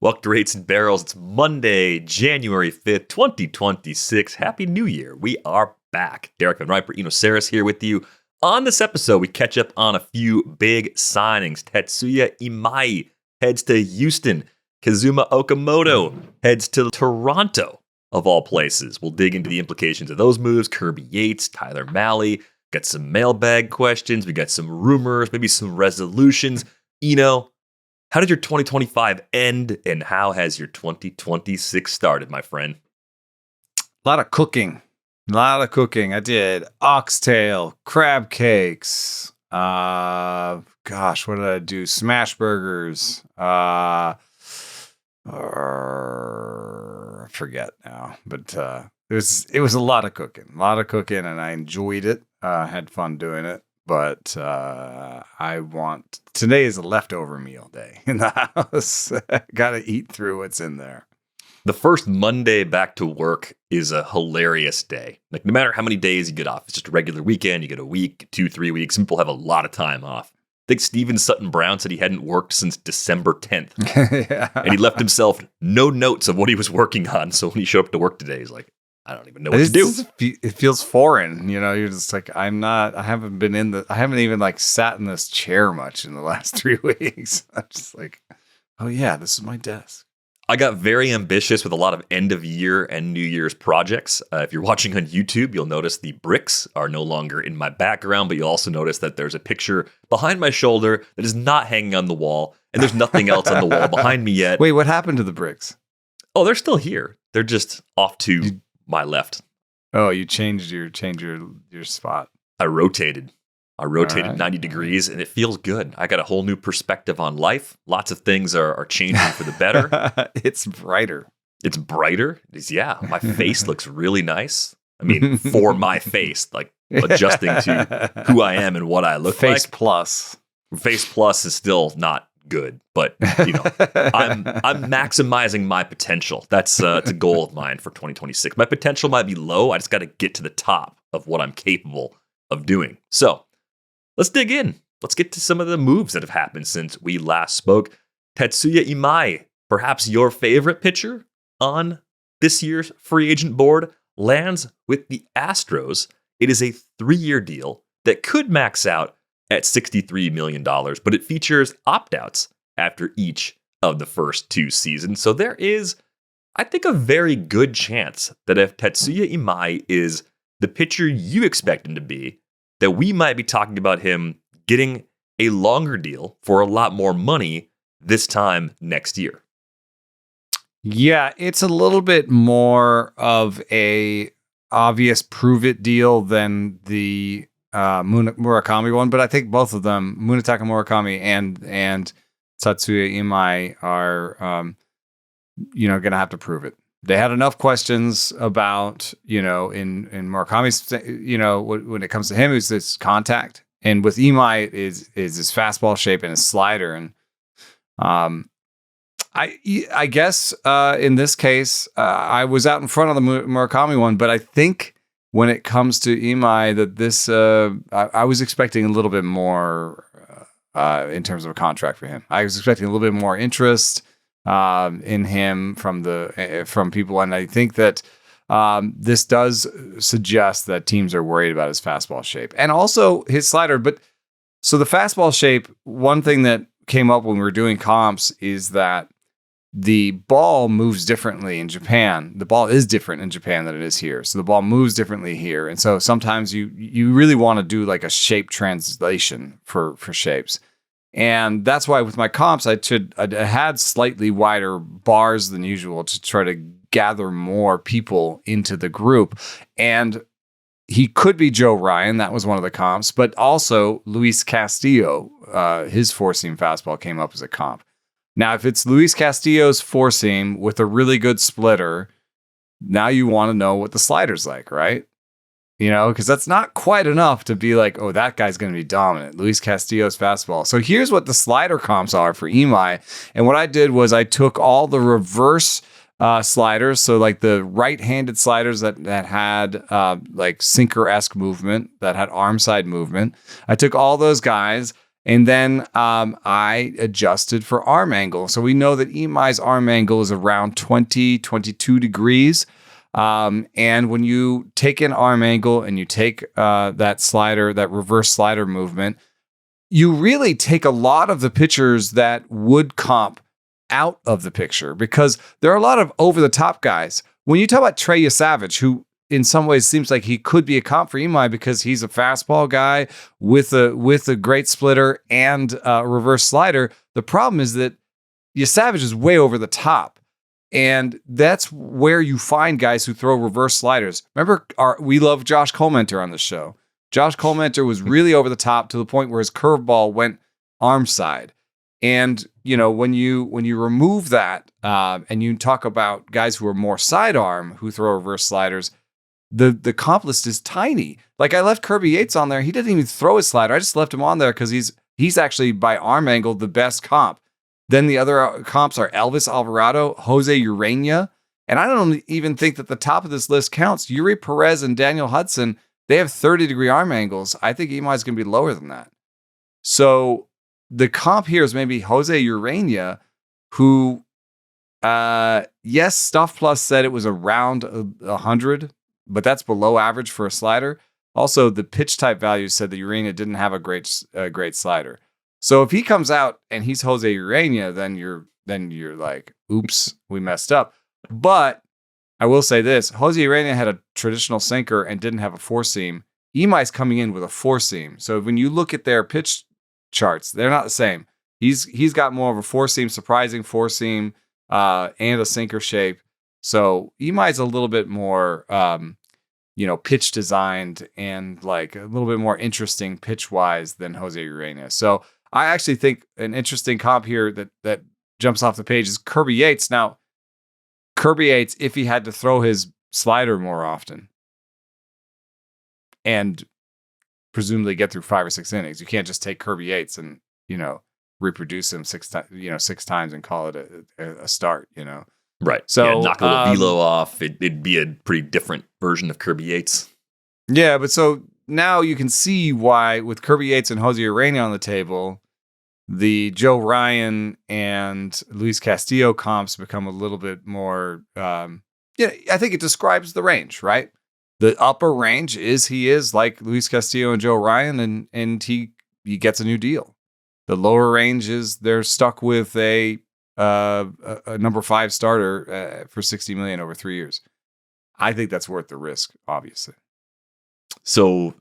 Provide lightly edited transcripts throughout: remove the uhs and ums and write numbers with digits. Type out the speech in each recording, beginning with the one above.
Welcome to Rates and Barrels. It's Monday, January 5th, 2026. Happy New Year. We are back. Derek VanRiper, Eno Sarris here with you. On this episode, we catch up on a few big signings. Tatsuya Imai heads to Houston. Kazuma Okamoto heads to Toronto, of all places. We'll dig into the implications of those moves. Kirby, Yates, Tyler Mahle. Got some mailbag questions. We got some rumors, maybe some resolutions. Eno, how did your 2025 end, and how has your 2026 started, my friend? A lot of cooking. I did oxtail, crab cakes. What did I do? Smash burgers. I forget now, but it was a lot of cooking, and I enjoyed it. Had fun doing it. But today is a leftover meal day in the house. Got to eat through what's in there. The first Monday back to work is a hilarious day. Like, no matter how many days you get off, it's just a regular weekend. You get a week, 2-3 weeks. Some people have a lot of time off. I think Steven Sutton Brown said he hadn't worked since December 10th. Yeah. And he left himself no notes of what he was working on. So when he showed up to work today, he's like, I don't even know what to do. It feels foreign, you're just like, I haven't even like sat in this chair much in the last 3 weeks. I'm just like, oh yeah, this is my desk. I got very ambitious with a lot of end of year and New Year's projects. If you're watching on YouTube, you'll notice the bricks are no longer in my background, but you'll also notice that there's a picture behind my shoulder that is not hanging on the wall, and there's nothing else on the wall behind me yet. Wait, what happened to the bricks? Oh, they're still here. They're just off to my left. Oh, you changed your spot. I rotated right. 90 degrees, and it feels good. I got a whole new perspective on life. Lots of things are changing for the better. It's brighter. It's brighter. Yeah, my face looks really nice. I mean, for my face, like adjusting to who I am and what I look face like. Face plus is still not good, but I'm maximizing my potential. That's it's a goal of mine for 2026. My potential might be low. I just got to get to the top of what I'm capable of doing. So let's dig in. Let's get to some of the moves that have happened since we last spoke. Tatsuya Imai, perhaps your favorite pitcher on this year's free agent board, lands with the Astros. It is a 3-year deal that could max out at $63 million, but it features opt-outs after each of the first 2 seasons. So there is, I think, a very good chance that if Tatsuya Imai is the pitcher you expect him to be, that we might be talking about him getting a longer deal for a lot more money this time next year. Yeah, it's a little bit more of a obvious prove-it deal than the Murakami one, but I think both of them, Munetaka Murakami and Tatsuya Imai, are going to have to prove it. They had enough questions about, in Murakami's, when it comes to him, is this contact, and with Imai is his fastball shape and his slider, and I guess in this case I was out in front of the Murakami one, but I think when it comes to Imai, that this I was expecting a little bit more in terms of a contract for him. I was expecting a little bit more interest in him from people, and I think that this does suggest that teams are worried about his fastball shape and also his slider. But so the fastball shape, one thing that came up when we were doing comps is that the ball moves differently in Japan. The ball is different in Japan than it is here. So the ball moves differently here. And so sometimes you really want to do like a shape translation for shapes. And that's why with my comps, I had slightly wider bars than usual to try to gather more people into the group. And he could be Joe Ryan. That was one of the comps. But also Luis Castillo, his four-seam fastball came up as a comp. Now, if it's Luis Castillo's four-seam with a really good splitter, now you want to know what the slider's like, right? Because that's not quite enough to be like, oh, that guy's going to be dominant. Luis Castillo's fastball. So here's what the slider comps are for Imai. And what I did was I took all the reverse sliders, so like the right-handed sliders that had like sinker-esque movement, that had arm side movement. I took all those guys And then I adjusted for arm angle. So we know that Imai's arm angle is around 20, 22 degrees. And when you take an arm angle and you take that slider, that reverse slider movement, you really take a lot of the pitchers that would comp out of the picture, because there are a lot of over-the-top guys. When you talk about Tatsuya Savage, who in some ways seems like he could be a comp for Imai because he's a fastball guy with a great splitter and a reverse slider, the problem is that Savage is way over the top. And that's where you find guys who throw reverse sliders. Remember, we love Josh Colmenter on the show. Josh Colmenter was really over the top to the point where his curveball went arm side. And, when you remove that and you talk about guys who are more sidearm who throw reverse sliders, the comp list is tiny. Like I left Kirby Yates on there. He didn't even throw his slider. I just left him on there because he's actually by arm angle the best comp. Then the other comps are Elvis Alvarado, Jose Urena. And I don't even think that the top of this list counts. Yuri Perez and Daniel Hudson, they have 30-degree arm angles. I think Imai is going to be lower than that. So the comp here is maybe Jose Urena, who, yes, Stuff Plus said it was around 100, but that's below average for a slider. Also, the pitch type value said that Urena didn't have a great slider. So if he comes out and he's Jose Urena, then you're like, oops, we messed up. But I will say this: Jose Urena had a traditional sinker and didn't have a four seam. Imai's coming in with a four seam. So when you look at their pitch charts, they're not the same. He's got more of a four seam, surprising four seam, and a sinker shape. So Imai's a little bit more, pitch designed and like a little bit more interesting pitch wise than Jose Urena. So I actually think an interesting comp here that jumps off the page is Kirby Yates. Now, Kirby Yates, if he had to throw his slider more often and presumably get through 5 or 6 innings, you can't just take Kirby Yates and, reproduce him 6 times and call it a start, Right. So knock a little velo off. It'd be a pretty different version of Kirby Yates. Yeah, but so now you can see why with Kirby Yates and Jose Urena on the table, the Joe Ryan and Luis Castillo comps become a little bit more, I think it describes the range, right? The upper range he is like Luis Castillo and Joe Ryan, and he gets a new deal. The lower range is they're stuck with a number 5 starter for $60 million over 3 years. I think that's worth the risk, obviously. So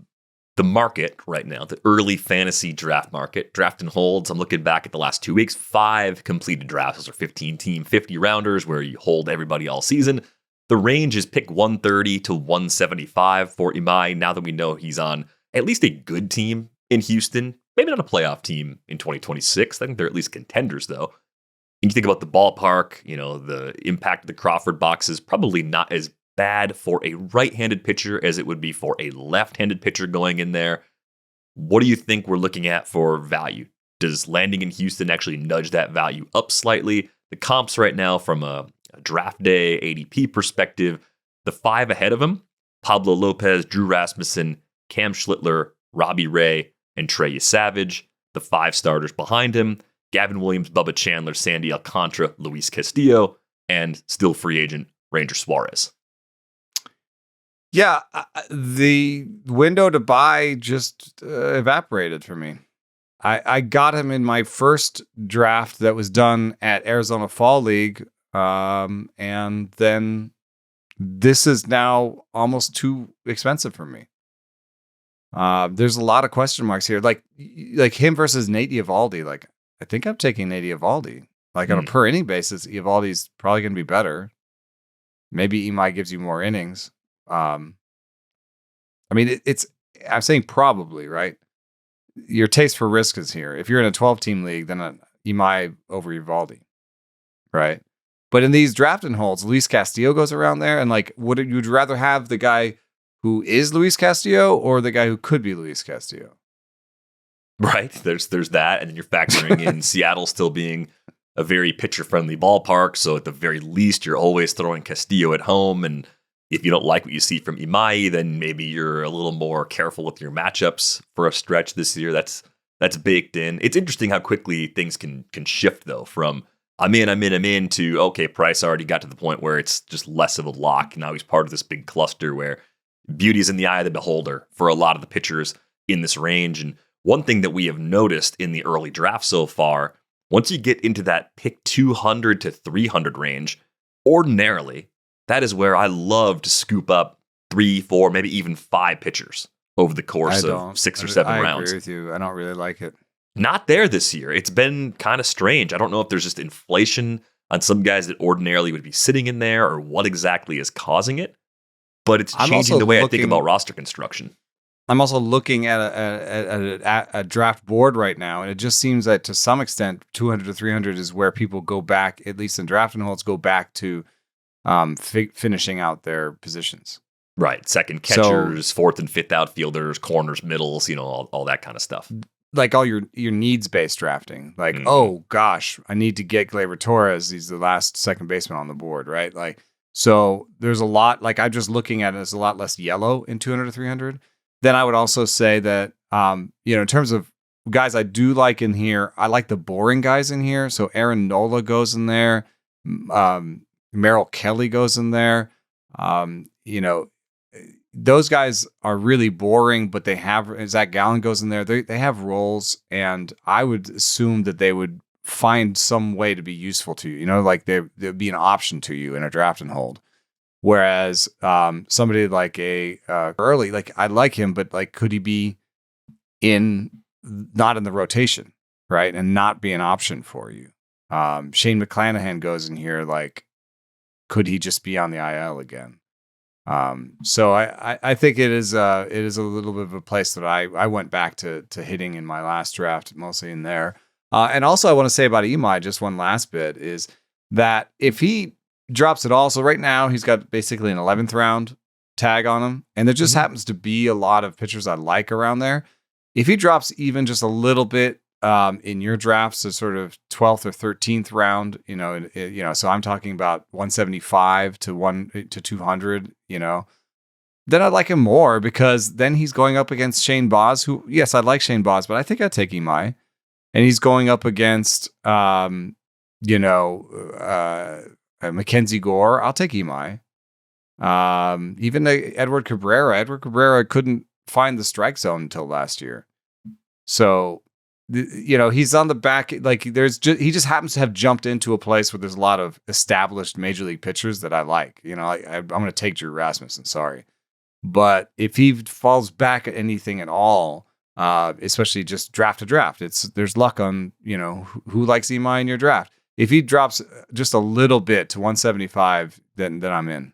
the market right now, the early fantasy draft market, draft and holds. I'm looking back at the last 2 weeks, 5 completed drafts. Those are 15-team, 50 rounders where you hold everybody all season. The range is pick 130 to 175 for Imai. Now that we know he's on at least a good team in Houston, maybe not a playoff team in 2026. I think they're at least contenders, though. And you think about the ballpark, the impact of the Crawford boxes, probably not as bad for a right-handed pitcher as it would be for a left-handed pitcher going in there. What do you think we're looking at for value? Does landing in Houston actually nudge that value up slightly? The comps right now from a draft day ADP perspective, the 5 ahead of him, Pablo Lopez, Drew Rasmussen, Cam Schlittler, Robbie Ray, and Tatsuya Savage. The 5 starters behind him, Gavin Williams, Bubba Chandler, Sandy Alcantara, Luis Castillo, and still free agent Ranger Suarez. Yeah, the window to buy just evaporated for me. I got him in my first draft that was done at Arizona Fall League, and then this is now almost too expensive for me. There's a lot of question marks here, like him versus Nate Eovaldi. Like, I think I'm taking Nate Eovaldi. Like on a per inning basis, Eovaldi's probably going to be better. Maybe Imai gives you more innings. I'm saying probably, right? Your taste for risk is here. If you're in a 12-team league, then Imai over Eovaldi, right? But in these draft and holds, Luis Castillo goes around there, and like, would you rather have the guy who is Luis Castillo or the guy who could be Luis Castillo? Right. There's that, and then you're factoring in Seattle still being a very pitcher-friendly ballpark, so at the very least, you're always throwing Castillo at home, and if you don't like what you see from Imai, then maybe you're a little more careful with your matchups for a stretch this year. That's that's baked in. It's interesting how quickly things can shift though from I'm in to okay, Price already got to the point where it's just less of a lock. Now he's part of this big cluster where beauty is in the eye of the beholder for a lot of the pitchers in this range. And one thing that we have noticed in the early draft so far, once you get into that pick 200 to 300 range, ordinarily, that is where I love to scoop up 3, 4, maybe even 5 pitchers over the course of 6 or 7 rounds. I agree with you. I don't really like it. Not there this year. It's been kind of strange. I don't know if there's just inflation on some guys that ordinarily would be sitting in there or what exactly is causing it, but it's changing the way I think about roster construction. I'm also looking at a draft board right now, and it just seems that to some extent, 200 to 300 is where people go back, at least in draft and holds, go back to finishing out their positions. Right. Second catchers, fourth and fifth outfielders, corners, middles, all that kind of stuff. Like all your needs-based drafting. Like, oh gosh, I need to get Gleyber Torres. He's the last second baseman on the board, right? Like, so there's a lot, like I'm just looking at it as a lot less yellow in 200 to 300. Then I would also say that, in terms of guys I do like in here, I like the boring guys in here. So Aaron Nola goes in there. Merrill Kelly goes in there. Those guys are really boring, but they have, Zach Gallen goes in there. They have roles, and I would assume that they would find some way to be useful to you. Like they'd be an option to you in a draft and hold. Whereas somebody like early, like I like him, but like could he be not in the rotation, right, and not be an option for you? Shane McClanahan goes in here, like could he just be on the IL again? So I think it is a little bit of a place that I went back to hitting in my last draft, mostly in there. And also I want to say about Imai, just one last bit, is that if he drops it all, so right now he's got basically an 11th round tag on him, and there just happens to be a lot of pitchers I like around there. If he drops even just a little bit in your drafts, so sort of 12th or 13th round, so I'm talking about 175 to 200, then I'd like him more, because then he's going up against Shane Baz, who, yes, I like Shane Baz, but I think I'd take Imai, and he's going up against, Mackenzie Gore. I'll take Imai. Even Edward Cabrera. Edward Cabrera couldn't find the strike zone until last year. So, he's on the back. Like he just happens to have jumped into a place where there's a lot of established major league pitchers that I like. I'm going to take Drew Rasmussen. Sorry, but if he falls back at anything at all, especially just draft to draft, there's luck on who likes Imai in your draft. If he drops just a little bit to 175, then I'm in.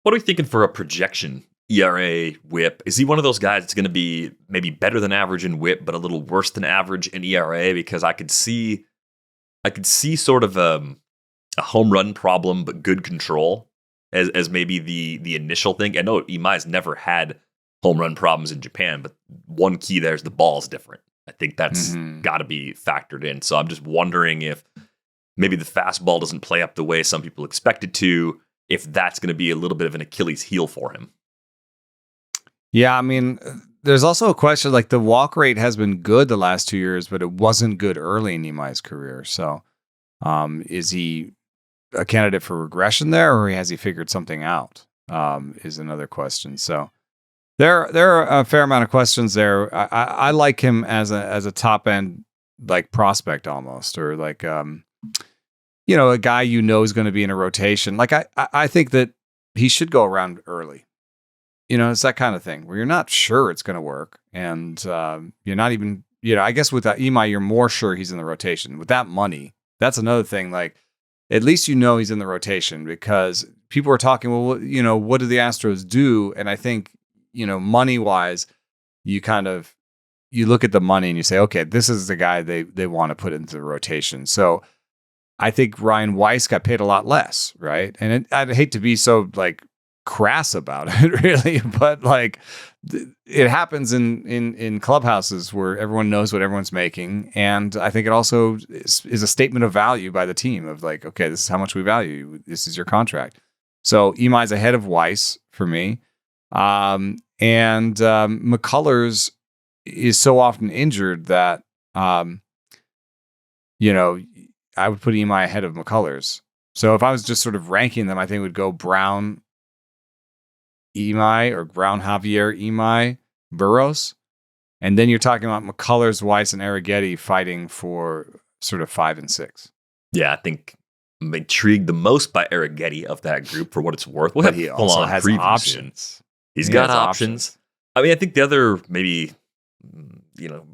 What are we thinking for a projection ERA, WHIP? Is he one of those guys that's going to be maybe better than average in WHIP, but a little worse than average in ERA? Because I could see sort of a home run problem, but good control as maybe the initial thing. I know Imai's never had home run problems in Japan, but one key there is the ball's different. I think that's got to be factored in. So I'm just wondering if maybe the fastball doesn't play up the way some people expect it to, if that's going to be a little bit of an Achilles heel for him. Yeah, I mean, there's also a question, like the walk rate has been good the last 2 years, but it wasn't good early in Imai's career. So is he a candidate for regression there, or has he figured something out is another question. So there are a fair amount of questions there. I like him as a top end like prospect almost, or like a guy is going to be in a rotation. Like I think that he should go around early. It's that kind of thing where you're not sure it's going to work, and you're not even I guess with that Imai you're more sure he's in the rotation. With that money, that's another thing. Like at least he's in the rotation, because people are talking, well, what do the Astros do? And I think money wise, you look at the money and you say, okay, this is the guy they want to put into the rotation. So I think Ryan Weiss got paid a lot less, right? And I'd hate to be so like crass about it, really, but like it happens in clubhouses where everyone knows what everyone's making, and I think it also is a statement of value by the team of like, okay, this is how much we value you. This is your contract. So Imai's ahead of Weiss for me. And McCullers is so often injured that, you know, I would put Imai ahead of McCullers. So if I was just sort of ranking them, I think it would go Brown, Imai, or Brown, Javier, Imai, Burrows. And then you're talking about McCullers, Weiss, and Arrighetti fighting for sort of 5 and 6. Yeah, I think I'm intrigued the most by Arrighetti of that group for what it's worth. We'll But have he full also on has previews options. soon. He's got options. I mean, I think the other maybe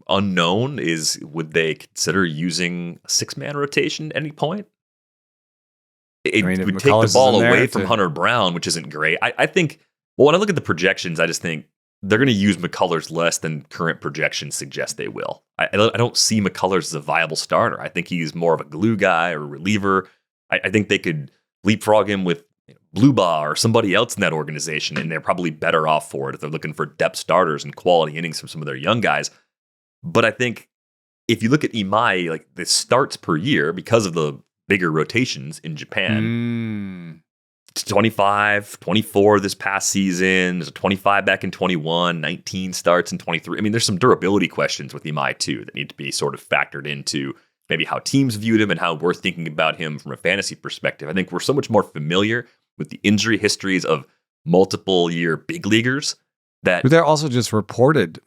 unknown is, would they consider using a 6-man rotation at any point? It would take the ball away from Hunter Brown, which isn't great. I think, well, when I look at the projections, I just think they're going to use McCullers less than current projections suggest they will. I don't see McCullers as a viable starter. I think he's more of a glue guy or a reliever. I think they could leapfrog him with Bluebaugh or somebody else in that organization, and they're probably better off for it if they're looking for depth starters and quality innings from some of their young guys. But I think if you look at Imai, like the starts per year, because of the bigger rotations in Japan, 25, 24 this past season, there's a 25 back in 21, 19 starts in 23. I mean, there's some durability questions with Imai too that need to be sort of factored into maybe how teams viewed him and how we're thinking about him from a fantasy perspective. I think we're so much more familiar with the injury histories of multiple year big leaguers that they're also just reported.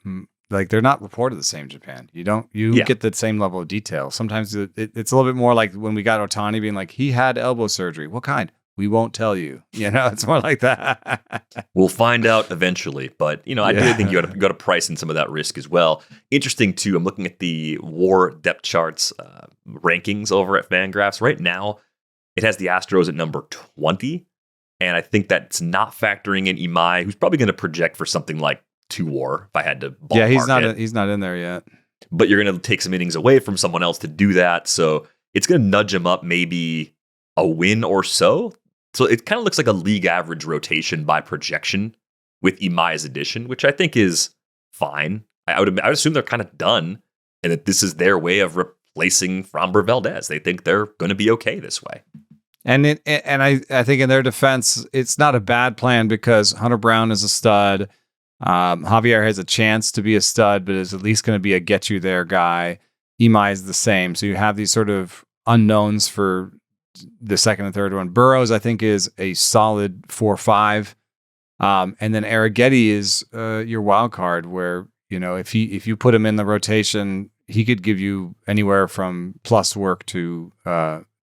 Like, they're not reported the same in Japan. You get the same level of detail. Sometimes it's a little bit more like when we got Ohtani being like, he had elbow surgery. What kind? We won't tell you. It's more like that. We'll find out eventually. But, I do think you got to price in some of that risk as well. Interesting, too, I'm looking at the WAR depth charts rankings over at Fangraphs. Right now, it has the Astros at number 20. And I think that's not factoring in Imai, who's probably going to project for something like 2 WAR, if I had to ballpark it. He's not in there yet. But you're going to take some innings away from someone else to do that. So it's going to nudge him up maybe a win or so. So it kind of looks like a league average rotation by projection with Imai's addition, which I think is fine. I would assume they're kind of done, and that this is their way of replacing Framber Valdez. They think they're going to be okay this way. And I think in their defense, it's not a bad plan because Hunter Brown is a stud. Javier has a chance to be a stud, but is at least going to be a get you there guy. Imai is the same. So you have these sort of unknowns for the second and third one. Burrows, I think, is a solid 4-5. And then Arrighetti is your wild card where, if you put him in the rotation, he could give you anywhere from plus work to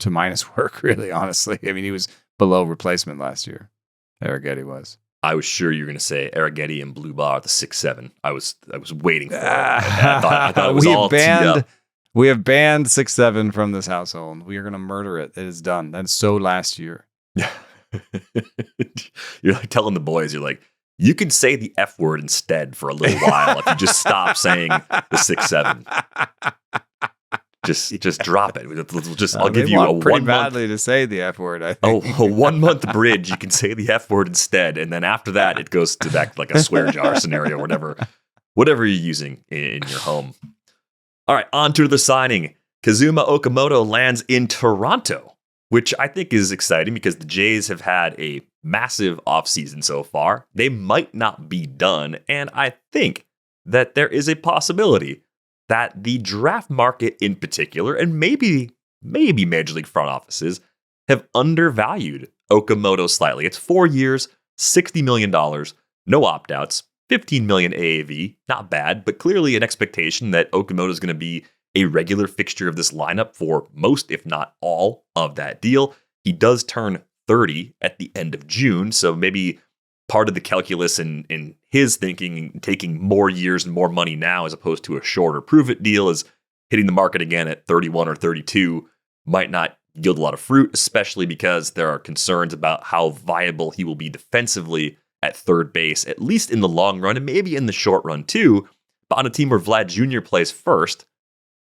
minus work, really, honestly. I mean, he was below replacement last year. Arrighetti was. I was sure you were going to say Arrighetti and Bluebaugh are the 6-7. I was waiting for it. I thought it was all teed up. We have banned 6-7 from this household. We are going to murder it. It is done. That's so last year. You're like telling the boys, you're like, you can say the F word instead for a little while if you just stop saying the 6-7. Just drop it. I'll give you a 1 month. Badly to say the F word. I think. A 1 month bridge. You can say the F word instead, and then after that, it goes to back like a swear jar scenario, whatever you're using in your home. All right, on to the signing. Kazuma Okamoto lands in Toronto, which I think is exciting because the Jays have had a massive offseason so far. They might not be done, and I think that there is a possibility that the draft market in particular, and maybe Major League front offices, have undervalued Okamoto slightly. It's 4 years, $60 million, no opt-outs, $15 million AAV, not bad, but clearly an expectation that Okamoto is going to be a regular fixture of this lineup for most, if not all, of that deal. He does turn 30 at the end of June, so maybe part of the calculus in his thinking, taking more years and more money now as opposed to a shorter prove-it deal, is hitting the market again at 31 or 32 might not yield a lot of fruit, especially because there are concerns about how viable he will be defensively at third base, at least in the long run and maybe in the short run too. But on a team where Vlad Jr. plays first,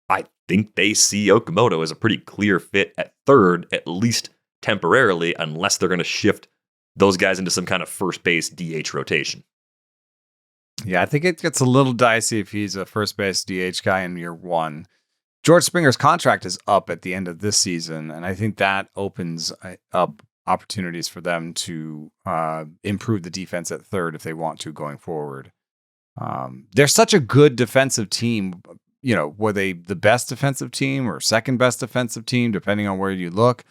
I think they see Okamoto as a pretty clear fit at third, at least temporarily, unless they're going to shift those guys into some kind of first base DH rotation. Yeah, I think it gets a little dicey if he's a first base DH guy in year one. George Springer's contract is up at the end of this season, and I think that opens up opportunities for them to improve the defense at third if they want to going forward. They're such a good defensive team. Were they the best defensive team or second best defensive team, depending on where you look,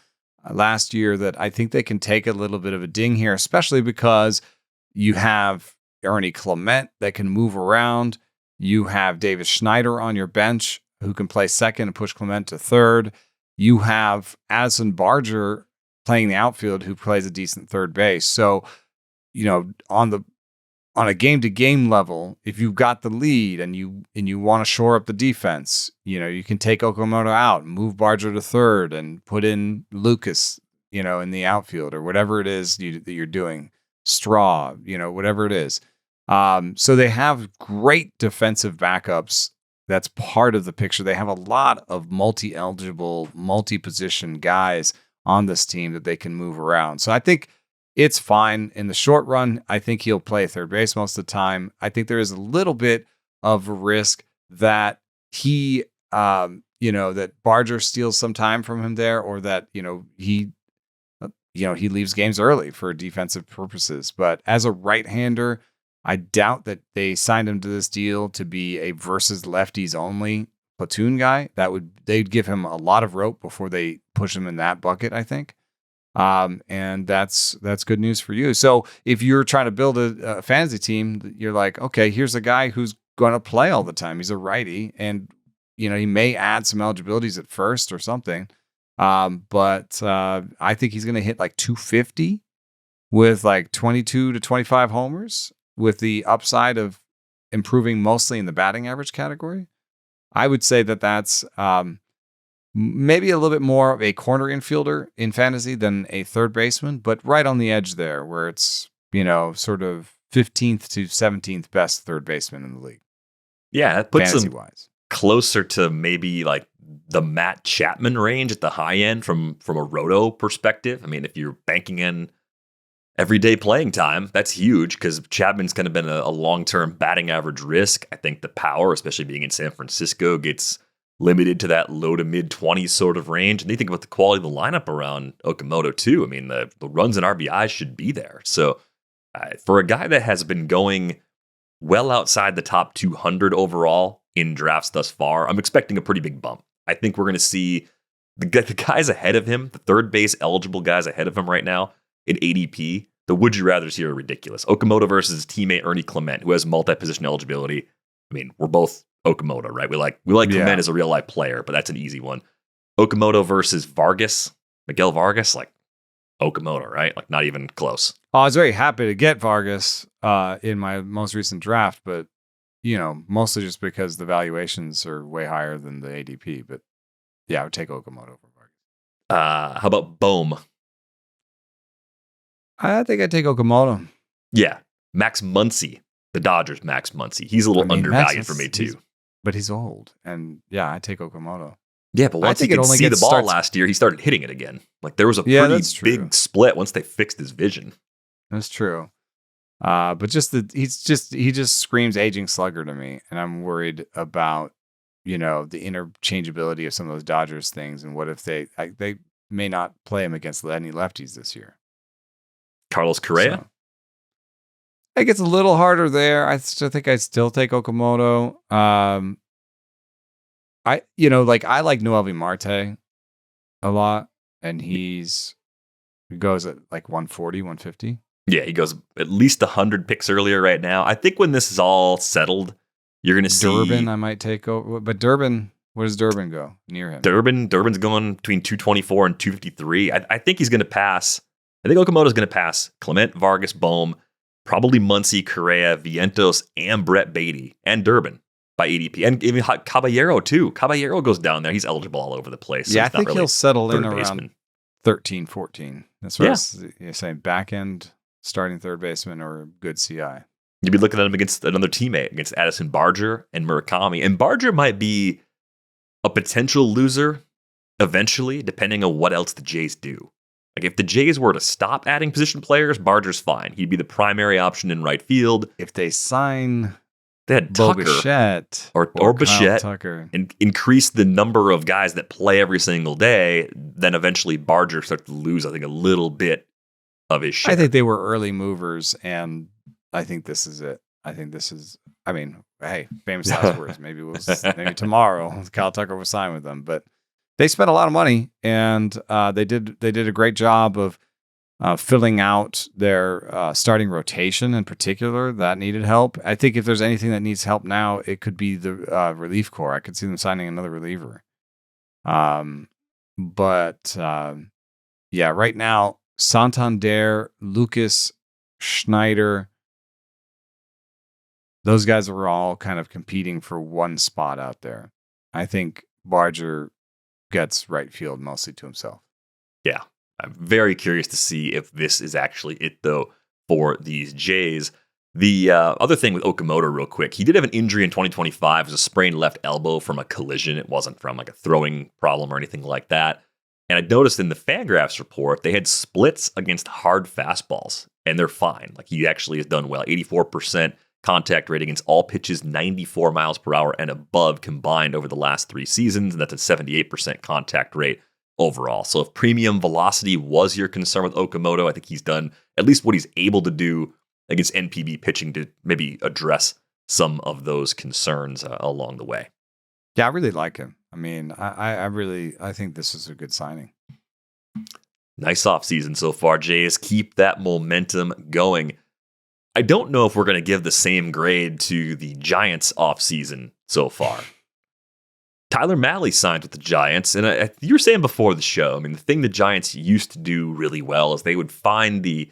last year, that I think they can take a little bit of a ding here, especially because you have Ernie Clement that can move around. You have Davis Schneider on your bench who can play second and push Clement to third. You have Addison Barger playing the outfield who plays a decent third base. So, on a game-to-game level, if you've got the lead and you want to shore up the defense, you can take Okamoto out, move Barger to third, and put in Lucas, in the outfield or whatever it is that you're doing. Straw, whatever it is. So they have great defensive backups. That's part of the picture. They have a lot of multi-eligible, multi-position guys on this team that they can move around. So I think it's fine in the short run. I think he'll play third base most of the time. I think there is a little bit of a risk that he, that Barger steals some time from him there, or that, he leaves games early for defensive purposes. But as a right-hander, I doubt that they signed him to this deal to be a versus lefties only platoon guy. They'd give him a lot of rope before they push him in that bucket, I think. And that's good news for you. So if you're trying to build a fantasy team, you're like, okay, here's a guy who's going to play all the time. He's a righty, and he may add some eligibilities at first or something. But I think he's going to hit like 250 with like 22 to 25 homers, with the upside of improving mostly in the batting average category. I would say that that's maybe a little bit more of a corner infielder in fantasy than a third baseman, but right on the edge there, where it's, sort of 15th to 17th best third baseman in the league. Yeah, that puts him wise closer to maybe like the Matt Chapman range at the high end from a roto perspective. I mean, if you're banking in everyday playing time, that's huge, because Chapman's kind of been a long-term batting average risk. I think the power, especially being in San Francisco, gets limited to that low to mid 20s sort of range. And you think about the quality of the lineup around Okamoto too. I mean, the runs and RBIs should be there. So for a guy that has been going well outside the top 200 overall in drafts thus far, I'm expecting a pretty big bump. I think we're going to see the guys ahead of him, the third base eligible guys ahead of him right now in ADP. The would you rathers here are ridiculous. Okamoto versus his teammate Ernie Clement, who has multi-position eligibility. I mean, we're both Okamoto, right? We like Clement as a real life player, but that's an easy one. Okamoto versus Miguel Vargas, like Okamoto, right? Like not even close. I was very happy to get Vargas in my most recent draft, but mostly just because the valuations are way higher than the ADP. But yeah, I would take Okamoto over Vargas. How about Bohm? I think I'd take Okamoto. Yeah, Max Muncy, the Dodgers. Max Muncy, he's a little undervalued for me too. But he's old, and yeah, I take Okamoto. Yeah, but once he could see the ball last year, he started hitting it again. Like there was a pretty big split once they fixed his vision. That's true. But he just screams aging slugger to me, and I'm worried about the interchangeability of some of those Dodgers things, and what if they may not play him against any lefties this year. Carlos Correa. So, it gets a little harder there. I think I'd still take Okamoto. I like Noelvi Marte a lot, and he goes at like 140, 150. Yeah, he goes at least 100 picks earlier right now. I think when this is all settled, you're going to see Durbin. I might take over, but Durbin. Where does Durbin go near him? Durbin's going between 224 and 253. I think he's going to pass. I think Okamoto's going to pass Clement, Vargas, Bohm, probably Muncy, Correa, Vientos, and Brett Beatty, and Durbin by ADP. And even Caballero, too. Caballero goes down there. He's eligible all over the place. So yeah, I think he'll settle in around baseman. 13, 14. That's what you're saying. Back end starting third baseman or good CI. You'd be looking at him against another teammate, against Addison Barger and Murakami. And Barger might be a potential loser eventually, depending on what else the Jays do. Like if the Jays were to stop adding position players, Barger's fine. He'd be the primary option in right field. If they sign Bichette or Bichette Tucker and increase the number of guys that play every single day, then eventually Barger starts to lose, I think, a little bit of his share. I think they were early movers, and I think this is it. I think this is, I mean, hey, famous last words. Maybe maybe tomorrow Kyle Tucker will sign with them, but they spent a lot of money, and they did a great job of filling out their starting rotation in particular. That needed help. I think if there's anything that needs help now, it could be the relief corps. I could see them signing another reliever. But right now, Santander, Lucas, Schneider, those guys are all kind of competing for one spot out there. I think Barger gets right field mostly to himself. Yeah. I'm very curious to see if this is actually it, though, for these Jays. The other thing with Okamoto, real quick, he did have an injury in 2025. It was a sprained left elbow from a collision. It wasn't from like a throwing problem or anything like that. And I noticed in the Fangraphs report, they had splits against hard fastballs, and they're fine. Like, he actually has done well. 84% contact rate against all pitches, 94 miles per hour and above combined over the last 3 seasons. And that's a 78% contact rate overall. So if premium velocity was your concern with Okamoto, I think he's done at least what he's able to do against NPB pitching to maybe address some of those concerns along the way. Yeah, I really like him. I mean, I think this is a good signing. Nice offseason so far, Jays. Keep that momentum going. I don't know if we're going to give the same grade to the Giants offseason so far. Tyler Mahle signed with the Giants, and you were saying before the show, I mean, the thing the Giants used to do really well is they would find the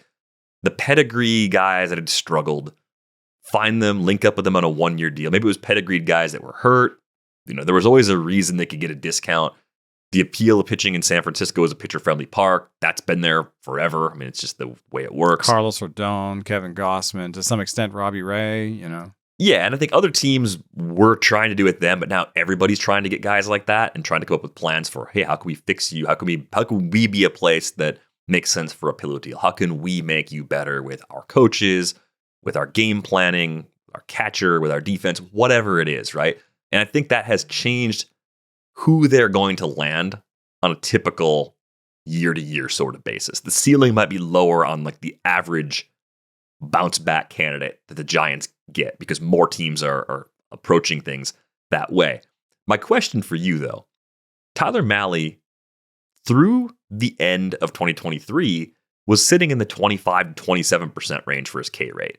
pedigree guys that had struggled, find them, link up with them on a 1-year deal. Maybe it was pedigreed guys that were hurt. You know, there was always a reason they could get a discount. The appeal of pitching in San Francisco is a pitcher-friendly park. That's been there forever. I mean, it's just the way it works. Carlos Rodon, Kevin Gossman, to some extent, Robbie Ray, you know. Yeah, and I think other teams were trying to do it then, but now everybody's trying to get guys like that and trying to come up with plans for, hey, how can we fix you? How can we be a place that makes sense for a pillow deal? How can we make you better with our coaches, with our game planning, our catcher, with our defense, whatever it is, right? And I think that has changed who they're going to land on a typical year-to-year sort of basis. The ceiling might be lower on like the average bounce back candidate that the Giants get because more teams are approaching things that way. My question for you, though, Tyler Mahle, through the end of 2023, was sitting in the 25 to 27% range for his K rate.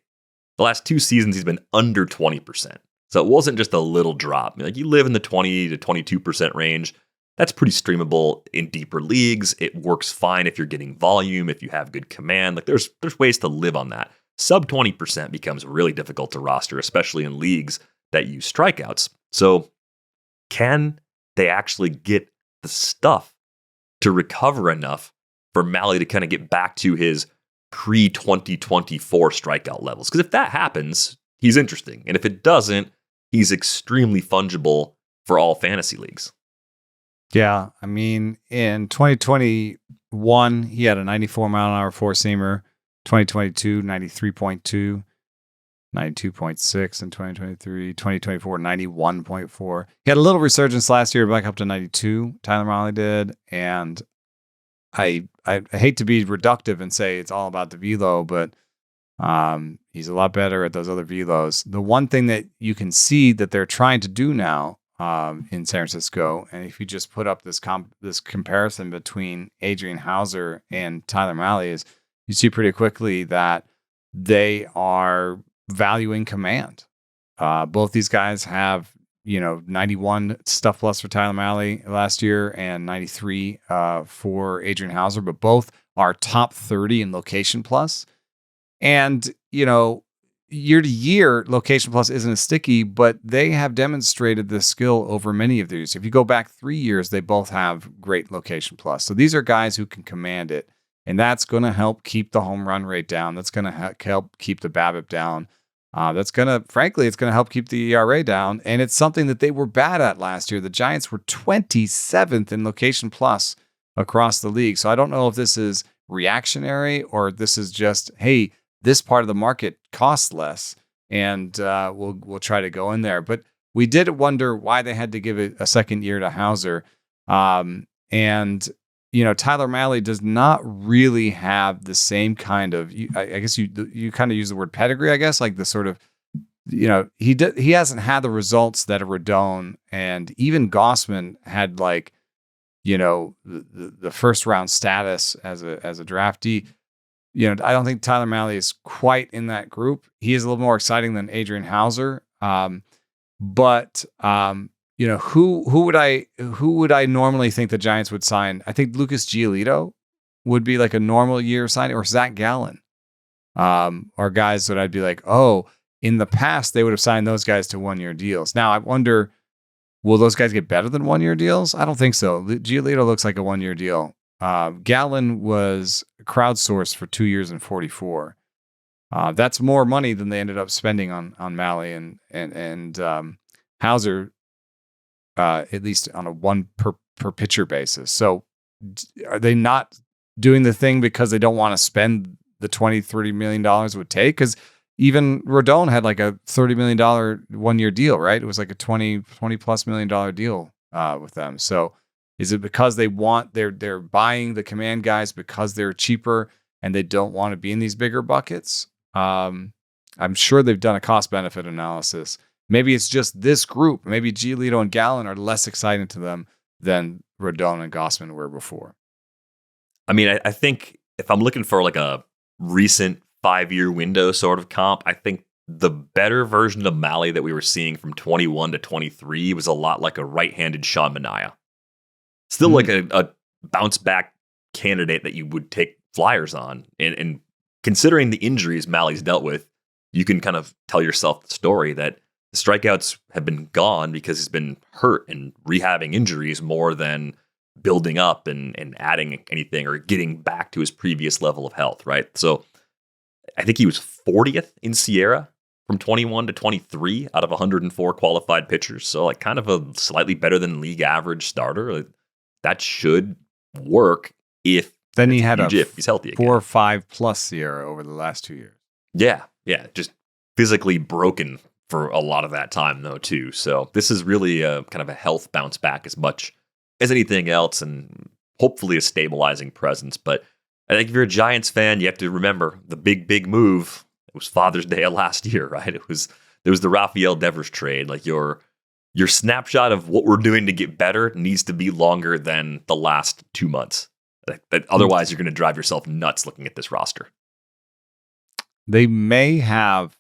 The last 2 seasons, he's been under 20%. So it wasn't just a little drop. I mean, like, you live in the 20 to 22% range. That's pretty streamable in deeper leagues. It works fine if you're getting volume, if you have good command. Like, there's ways to live on that. Sub 20% becomes really difficult to roster, especially in leagues that use strikeouts. So can they actually get the stuff to recover enough for Mahle to kind of get back to his pre-2024 strikeout levels? Because if that happens, he's interesting. And if it doesn't, he's extremely fungible for all fantasy leagues. Yeah, I mean, in 2021, he had a 94-mile-an-hour four-seamer. 2022, 93.2, 92.6 in 2023, 2024, 91.4. He had a little resurgence last year, back up to 92, Tyler Mahle did. And I hate to be reductive and say it's all about the velo, but he's a lot better at those other velos. The one thing that you can see that they're trying to do now in San Francisco, and if you just put up this comparison between Adrian Hauser and Tyler Mahle, is you see pretty quickly that they are valuing command. Both these guys have, 91 stuff plus for Tyler Mahle last year and 93 for Adrian Hauser, but both are top 30 in location plus. And, year to year, location plus isn't as sticky, but they have demonstrated the skill over many of these. If you go back 3 years, they both have great location plus. So these are guys who can command it. And that's going to help keep the home run rate down. That's going to help keep the BABIP down. It's going to help keep the ERA down. And it's something that they were bad at last year. The Giants were 27th in location plus across the league. So I don't know if this is reactionary or this is just, hey, this part of the market costs less, and we'll try to go in there. But we did wonder why they had to give it a second year to Hauser. Tyler Mahle does not really have the same kind of, I guess you kind of use the word pedigree, I guess, like the sort of he hasn't had the results that a Rodon and even Gossman had, like, the first round status as a draftee. I don't think Tyler Mahle is quite in that group. He is a little more exciting than Adrian Hauser. But who would I normally think the Giants would sign? I think Lucas Giolito would be like a normal year signing, or Zach Gallen, or guys that I'd be like, oh, in the past they would have signed those guys to 1 year deals. Now I wonder, will those guys get better than 1 year deals? I don't think so. Giolito looks like a 1 year deal. Gallen was crowdsourced for 2 years and 44. That's more money than they ended up spending on Mahle and Hauser, at least on a one per pitcher basis. So are they not doing the thing because they don't want to spend the $20-30 million it would take? Because even Rodon had like a $30 million 1 year deal, right? It was like a $20+ million deal with them. So is it because they're buying the command guys because they're cheaper and they don't want to be in these bigger buckets? I'm sure they've done a cost benefit analysis. Maybe it's just this group. Maybe Giolito and Gallen are less exciting to them than Rodon and Gossman were before. I mean, I think if I'm looking for like a recent 5-year window sort of comp, I think the better version of Mahle that we were seeing from 21 to 23 was a lot like a right-handed Sean Manaea. Still like a bounce back candidate that you would take flyers on. And considering the injuries Mahle's dealt with, you can kind of tell yourself the story that the strikeouts have been gone because he's been hurt and rehabbing injuries more than building up and adding anything or getting back to his previous level of health, right? So I think he was 40th in Sierra from 21 to 23 out of 104 qualified pitchers. So like kind of a slightly better than league average starter. That should work if then he had he's healthy again. 4 or 5+ Sierra over the last 2 years. Yeah. Just physically broken for a lot of that time though too. So this is really a kind of a health bounce back as much as anything else, and hopefully a stabilizing presence. But I think if you're a Giants fan, you have to remember the big move. It was Father's Day of last year, right? There was the Rafael Devers trade. Like your snapshot of what we're doing to get better needs to be longer than the last 2 months. Otherwise, you're going to drive yourself nuts looking at this roster. They may have,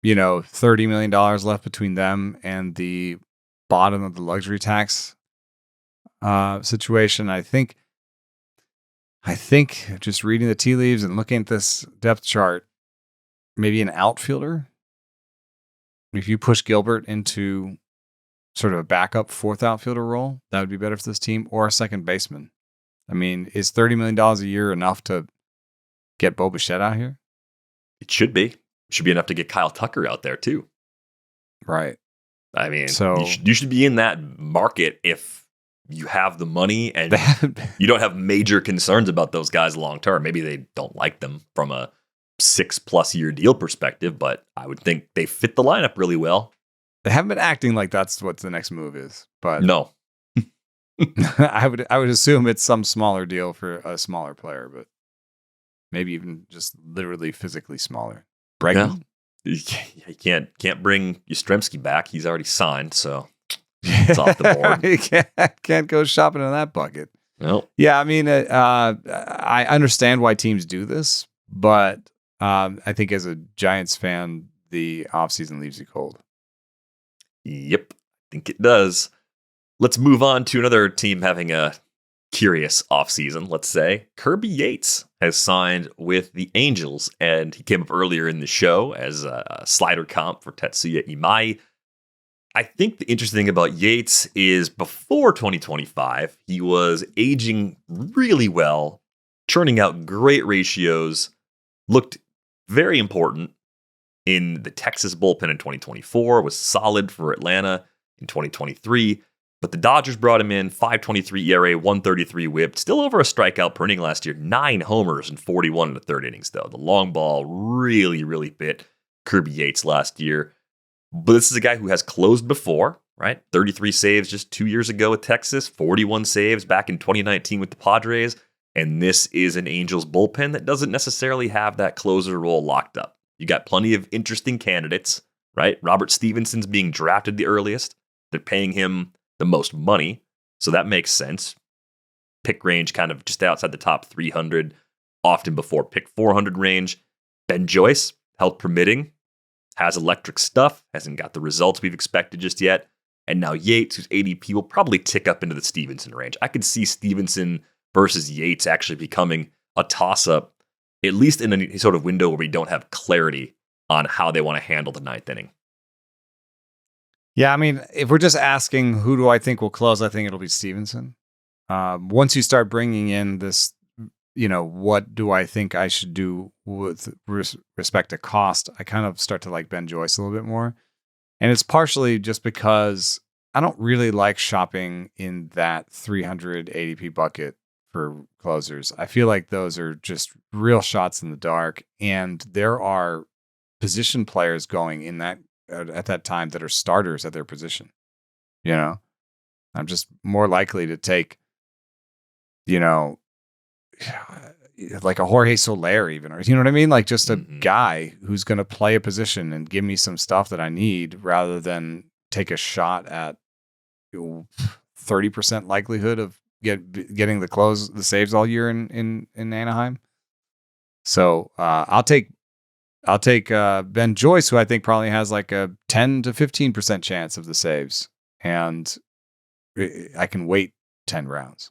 $30 million left between them and the bottom of the luxury tax situation. I think just reading the tea leaves and looking at this depth chart, maybe an outfielder. If you push Gilbert into sort of a backup fourth outfielder role, that would be better for this team, or a second baseman. I mean, is $30 million a year enough to get Bo Bichette out here? It should be. It should be enough to get Kyle Tucker out there too. Right. I mean, so you should be in that market if you have the money and you don't have major concerns about those guys long term. Maybe they don't like them from a 6+ year deal perspective, but I would think they fit the lineup really well. They haven't been acting like that's what the next move is, but no. I would assume it's some smaller deal for a smaller player, but maybe even just literally physically smaller. Bregman? You can't bring Yastrzemski back. He's already signed, so it's off the board. You can't go shopping in that bucket. Nope. Yeah, I mean, I understand why teams do this, but I think as a Giants fan, the offseason leaves you cold. Yep, I think it does. Let's move on to another team having a curious offseason, let's say. Kirby Yates has signed with the Angels, and he came up earlier in the show as a slider comp for Tatsuya Imai. I think the interesting thing about Yates is before 2025, he was aging really well, churning out great ratios, looked very important in the Texas bullpen in 2024, was solid for Atlanta in 2023. But the Dodgers brought him in, 5.23 ERA, 133 whip, still over a strikeout per inning last year, 9 homers and 41 in the third innings, though. The long ball really, really bit Kirby Yates last year. But this is a guy who has closed before, right? 33 saves just 2 years ago with Texas, 41 saves back in 2019 with the Padres. And this is an Angels bullpen that doesn't necessarily have that closer role locked up. You got plenty of interesting candidates, right? Robert Stevenson's being drafted the earliest. They're paying him the most money, so that makes sense. Pick range kind of just outside the top 300, often before pick 400 range. Ben Joyce, health permitting, has electric stuff, hasn't got the results we've expected just yet. And now Yates, whose ADP will probably tick up into the Stevenson range. I could see Stevenson versus Yates actually becoming a toss-up, at least in a sort of window where we don't have clarity on how they want to handle the ninth inning. Yeah, I mean, if we're just asking who do I think will close, I think it'll be Stevenson. Once you start bringing in this, what do I think I should do with respect to cost, I kind of start to like Ben Joyce a little bit more. And it's partially just because I don't really like shopping in that 300 ADP bucket for closers. I feel like those are just real shots in the dark. And there are position players going in that at that time that are starters at their position. I'm just more likely to take, like a Jorge Soler even, or you know what I mean? Like just a guy who's going to play a position and give me some stuff that I need rather than take a shot at 30% likelihood of getting the saves all year in Anaheim. So I'll take Ben Joyce, who I think probably has like a 10 to 15% chance of the saves, and I can wait 10 rounds.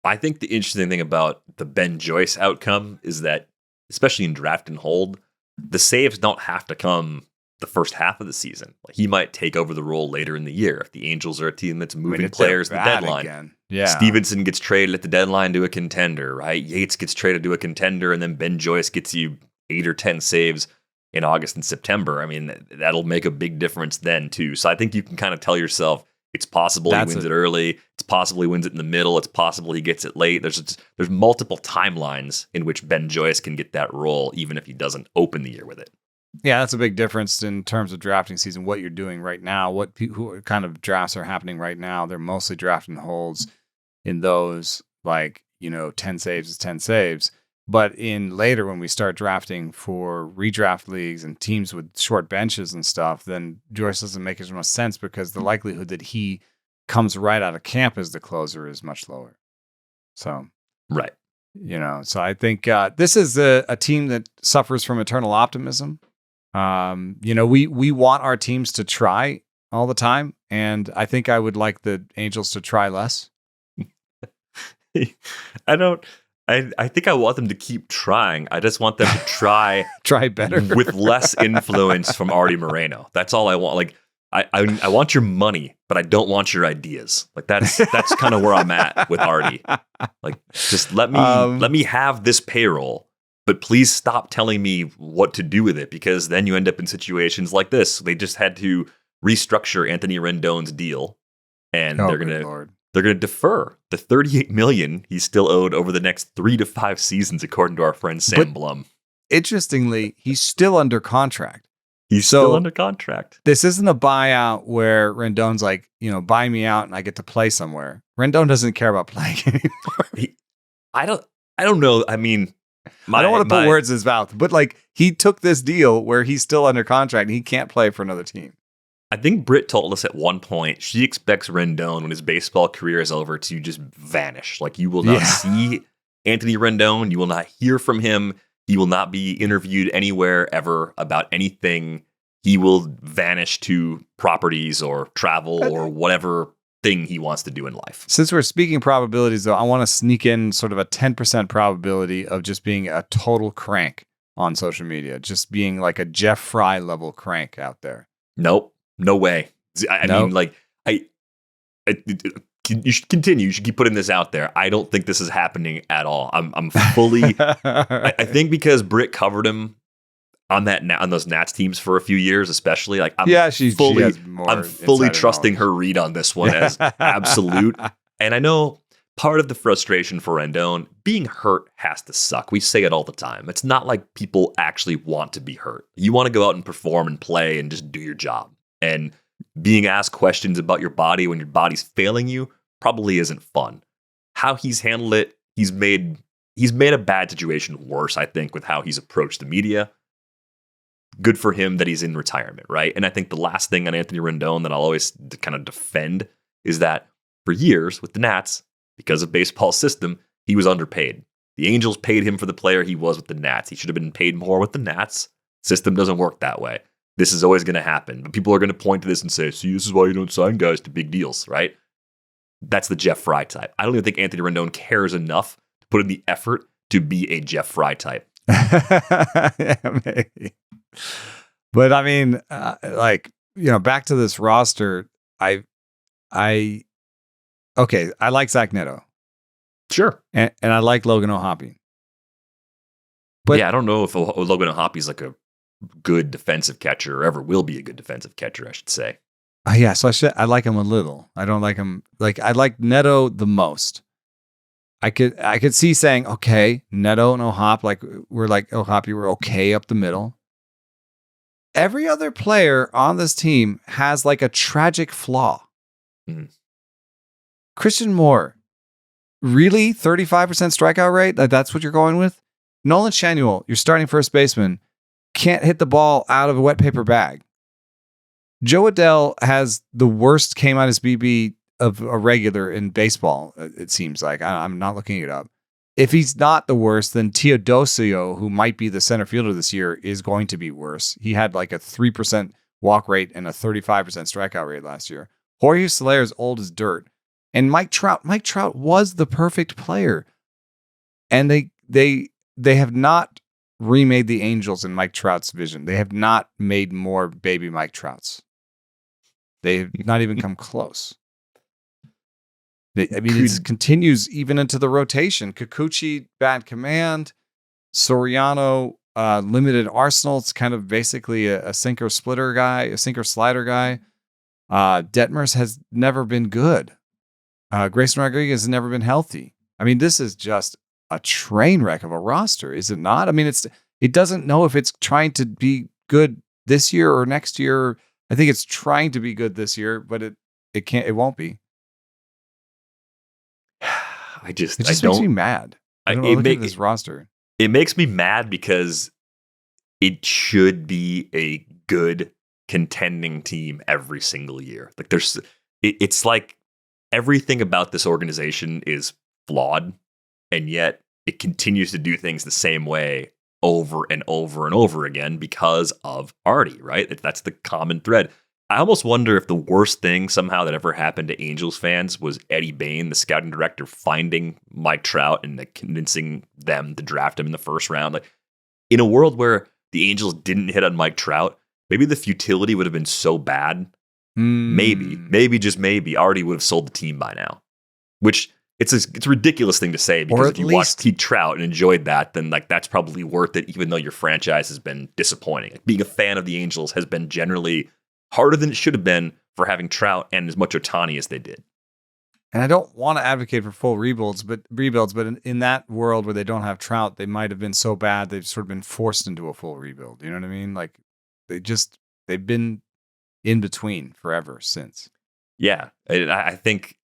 I think the interesting thing about the Ben Joyce outcome is that, especially in draft and hold, the saves don't have to come the first half of the season. Like, he might take over the role later in the year if the Angels are a team that's moving players at the deadline. Again. Yeah. Stevenson gets traded at the deadline to a contender, right? Yates gets traded to a contender, and then Ben Joyce gets you 8 or 10 saves in August and September. I mean, that'll make a big difference then too. So I think you can kind of tell yourself, it's possible he wins it early. It's possible he wins it in the middle. It's possible he gets it late. There's multiple timelines in which Ben Joyce can get that role, even if he doesn't open the year with it. Yeah, that's a big difference in terms of drafting season, what you're doing right now, who kind of drafts are happening right now. They're mostly drafting holds in those, 10 saves is 10 saves. But in later, when we start drafting for redraft leagues and teams with short benches and stuff, then Joyce doesn't make as much sense because the likelihood that he comes right out of camp as the closer is much lower. So, right. So I think this is a team that suffers from eternal optimism. We want our teams to try all the time. And I think I would like the Angels to try less. I think I want them to keep trying. I just want them to try better with less influence from Artie Moreno. That's all I want. Like, I want your money, but I don't want your ideas. Like, that's kind of where I'm at with Artie. Like, just let me have this payroll, but please stop telling me what to do with it, because then you end up in situations like this. They just had to restructure Anthony Rendon's deal, and they're going to defer the $38 million he's still owed over the next 3 to 5 seasons, according to our friend Sam Blum. Interestingly, he's still under contract. He's still under contract. This isn't a buyout where Rendon's like, buy me out and I get to play somewhere. Rendon doesn't care about playing anymore. I don't know. I mean, I don't want to put words in his mouth, but like, he took this deal where he's still under contract and he can't play for another team. I think Britt told us at one point she expects Rendon, when his baseball career is over, to just vanish. Like, you will not see Anthony Rendon. You will not hear from him. He will not be interviewed anywhere ever about anything. He will vanish to properties or travel or whatever thing he wants to do in life. Since we're speaking probabilities, though, I want to sneak in sort of a 10% probability of just being a total crank on social media, just being like a Jeff Fry level crank out there. Nope. No way. I mean, like, you should continue. You should keep putting this out there. I don't think this is happening at all. I'm fully. I think because Britt covered him on those Nats teams for a few years, especially. Like, I'm fully trusting her read on this one as absolute. And I know part of the frustration for Rendon, being hurt has to suck. We say it all the time. It's not like people actually want to be hurt. You want to go out and perform and play and just do your job. And being asked questions about your body when your body's failing you probably isn't fun. How he's handled it, he's made a bad situation worse, I think, with how he's approached the media. good for him that he's in retirement, right? And I think the last thing on Anthony Rendon that I'll always kind of defend is that for years with the Nats, because of baseball system, he was underpaid. The Angels paid him for the player he was with the Nats. He should have been paid more with the Nats. System doesn't work that way. This is always going to happen. But people are going to point to this and say, see, this is why you don't sign guys to big deals, right? That's the Jeff Fry type. I don't even think Anthony Rendon cares enough to put in the effort to be a Jeff Fry type. Yeah, maybe. But I mean, back to this roster, I like Zach Neto. Sure. And I like Logan O'Hoppe. But yeah, I don't know if Logan O'Hoppe is like a good defensive catcher or ever will be a good defensive catcher, I should say. Yeah, so I like him a little. I don't like him. Like, I like Neto the most. I could see saying, okay, Neto and O'Hoppe, O'Hoppe, we're okay up the middle. Every other player on this team has like a tragic flaw. Mm-hmm. Christian Moore, really 35% strikeout rate? Like, that's what you're going with? Nolan Shanuel, your starting first baseman, can't hit the ball out of a wet paper bag. Joe Adell has the worst K-minus BB of a regular in baseball, it seems like. I'm not looking it up. If he's not the worst, then Teodosio, who might be the center fielder this year, is going to be worse. He had like a 3% walk rate and a 35% strikeout rate last year. Jorge Soler is old as dirt. And Mike Trout was the perfect player. And they have not remade the Angels in Mike Trout's vision. They have not made more baby Mike Trouts. They have not even come close. It continues even into the rotation. Kikuchi, bad command. Soriano, limited arsenal. It's kind of basically a sinker slider guy. Detmers has never been good. Grayson Rodriguez has never been healthy. I mean, this is just a train wreck of a roster, is it not? I mean, it doesn't know if it's trying to be good this year or next year. I think it's trying to be good this year, but it won't be. It just makes me mad. I don't know, look at this roster. It makes me mad because it should be a good contending team every single year. Like it's like everything about this organization is flawed, and yet it continues to do things the same way over and over and over again because of Artie, right? That's the common thread. I almost wonder if the worst thing somehow that ever happened to Angels fans was Eddie Bain, the scouting director, finding Mike Trout and convincing them to draft him in the first round. Like, in a world where the Angels didn't hit on Mike Trout, maybe the futility would have been so bad. Maybe just maybe Artie would have sold the team by now, which it's a ridiculous thing to say, because if you watched Pete Trout and enjoyed that, then like that's probably worth it, even though your franchise has been disappointing. Like, being a fan of the Angels has been generally harder than it should have been for having Trout and as much Ohtani as they did. And I don't want to advocate for full rebuilds, but in that world where they don't have Trout, they might have been so bad they've sort of been forced into a full rebuild. You know what I mean? Like, they've been in between forever since. Yeah, I think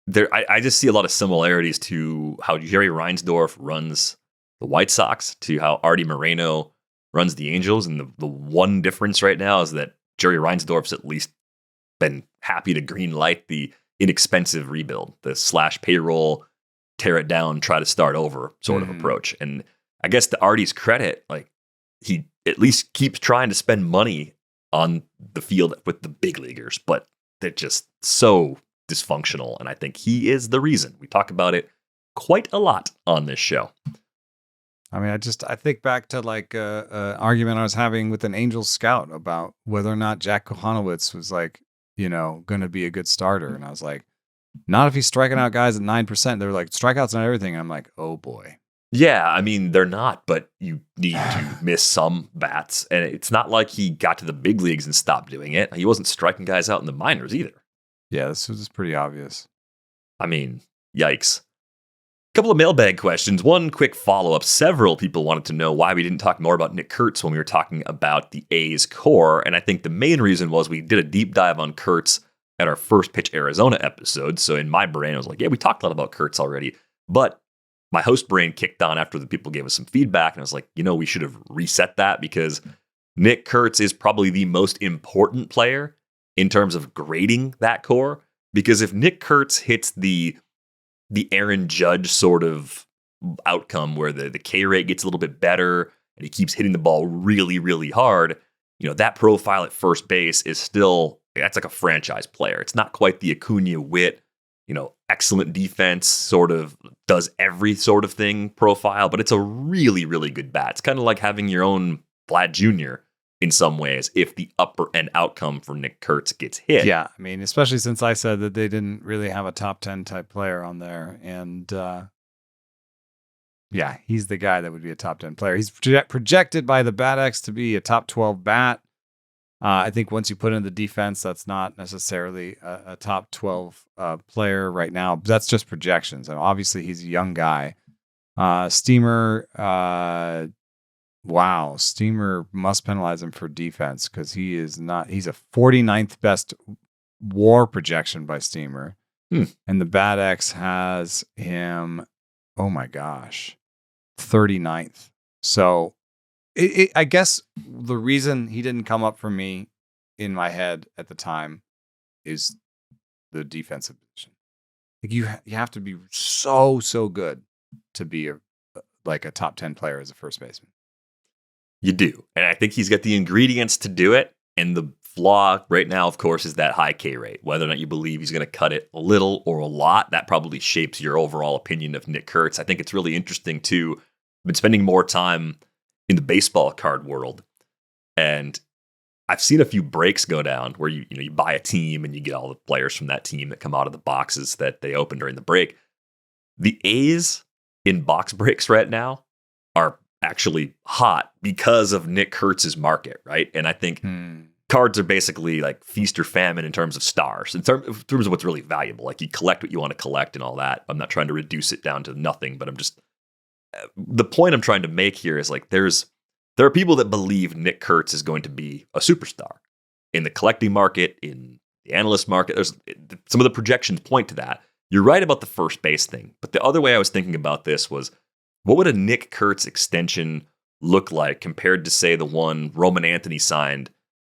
I just see a lot of similarities to how Jerry Reinsdorf runs the White Sox to how Artie Moreno runs the Angels. And the one difference right now is that Jerry Reinsdorf's at least been happy to green light the inexpensive rebuild, the slash payroll, tear it down, try to start over sort of approach. And I guess to Artie's credit, like, he at least keeps trying to spend money on the field with the big leaguers, but they're just so dysfunctional. And I think he is the reason. We talk about it quite a lot on this show. I mean, I think back to like an argument I was having with an Angels scout about whether or not Jack Kohanowitz was like, going to be a good starter. And I was like, not if he's striking out guys at 9%. They're like, strikeouts and everything. And I'm like, oh boy. Yeah, I mean, they're not, but you need to miss some bats. And it's not like he got to the big leagues and stopped doing it. He wasn't striking guys out in the minors either. Yeah, this was pretty obvious. I mean, yikes. Couple of mailbag questions. One quick follow-up. Several people wanted to know why we didn't talk more about Nick Kurtz when we were talking about the A's core. And I think the main reason was we did a deep dive on Kurtz at our First Pitch Arizona episode. So in my brain, I was like, yeah, we talked a lot about Kurtz already. But my host brain kicked on after the people gave us some feedback. And I was like, we should have reset that, because Nick Kurtz is probably the most important player in terms of grading that core, because if Nick Kurtz hits the Aaron Judge sort of outcome where the K rate gets a little bit better and he keeps hitting the ball really, really hard, that profile at first base is still, that's like a franchise player. It's not quite the Acuna Witt, excellent defense, sort of does every sort of thing profile, but it's a really, really good bat. It's kind of like having your own Vlad Jr. in some ways if the upper end outcome for Nick Kurtz gets hit. Yeah, I mean, especially since I said that they didn't really have a top 10 type player on there. And yeah, he's the guy that would be a top 10 player. He's projected by the BatX to be a top 12 bat. I think once you put in the defense, that's not necessarily a top 12 player right now. But that's just projections. And obviously, he's a young guy. Steamer, Steamer must penalize him for defense because he's a 49th best WAR projection by Steamer. And the BatX has him, oh my gosh, 39th. So I guess the reason he didn't come up for me in my head at the time is the defensive position. Like you have to be so good to be a top 10 player as a first baseman. You do. And I think he's got the ingredients to do it. And the flaw right now, of course, is that high K rate. Whether or not you believe he's going to cut it a little or a lot, that probably shapes your overall opinion of Nick Kurtz. I think it's really interesting, too. I've been spending more time in the baseball card world. And I've seen a few breaks go down where you buy a team and you get all the players from that team that come out of the boxes that they open during the break. The A's in box breaks right now are actually hot because of Nick Kurtz's market, right? And I think cards are basically like feast or famine in terms of stars, in terms of what's really valuable. Like you collect what you want to collect and all that. I'm not trying to reduce it down to nothing, but the point I'm trying to make here is like there are people that believe Nick Kurtz is going to be a superstar in the collecting market, in the analyst market. There's some of the projections point to that. You're right about the first base thing, but the other way I was thinking about this was, what would a Nick Kurtz extension look like compared to, say, the one Roman Anthony signed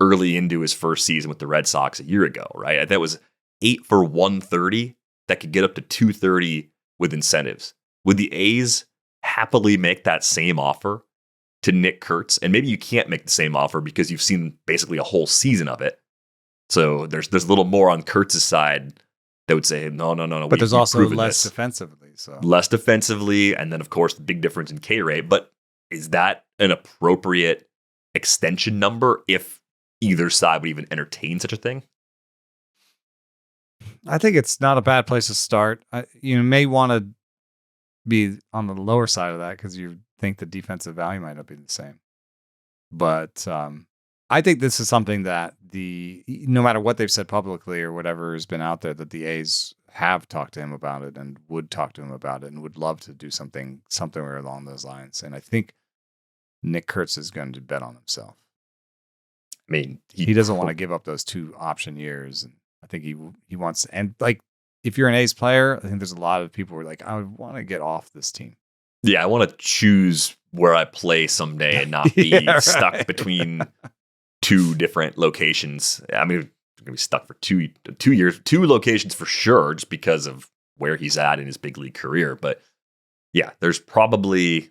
early into his first season with the Red Sox a year ago, right? That was 8 for 130 that could get up to 230 with incentives. Would the A's happily make that same offer to Nick Kurtz? And maybe you can't make the same offer because you've seen basically a whole season of it. So there's a little more on Kurtz's side that would say, no. But there's also less defensively. So less defensively, and then, of course, the big difference in K rate. But is that an appropriate extension number if either side would even entertain such a thing? I think it's not a bad place to start. You may want to be on the lower side of that because you think the defensive value might not be the same. But I think this is something that no matter what they've said publicly or whatever has been out there, that the A's have talked to him about it and would talk to him about it and would love to do something along those lines. And I think Nick Kurtz is going to bet on himself. I mean, he doesn't want to give up those 2 option years. And I think he wants, and like, if you're an A's player, I think there's a lot of people who are like, I would want to get off this team. Yeah, I want to choose where I play someday and not be stuck between 2 different locations. I mean, we're going to be stuck for 2 years, 2 locations for sure, just because of where he's at in his big league career. But yeah, there's probably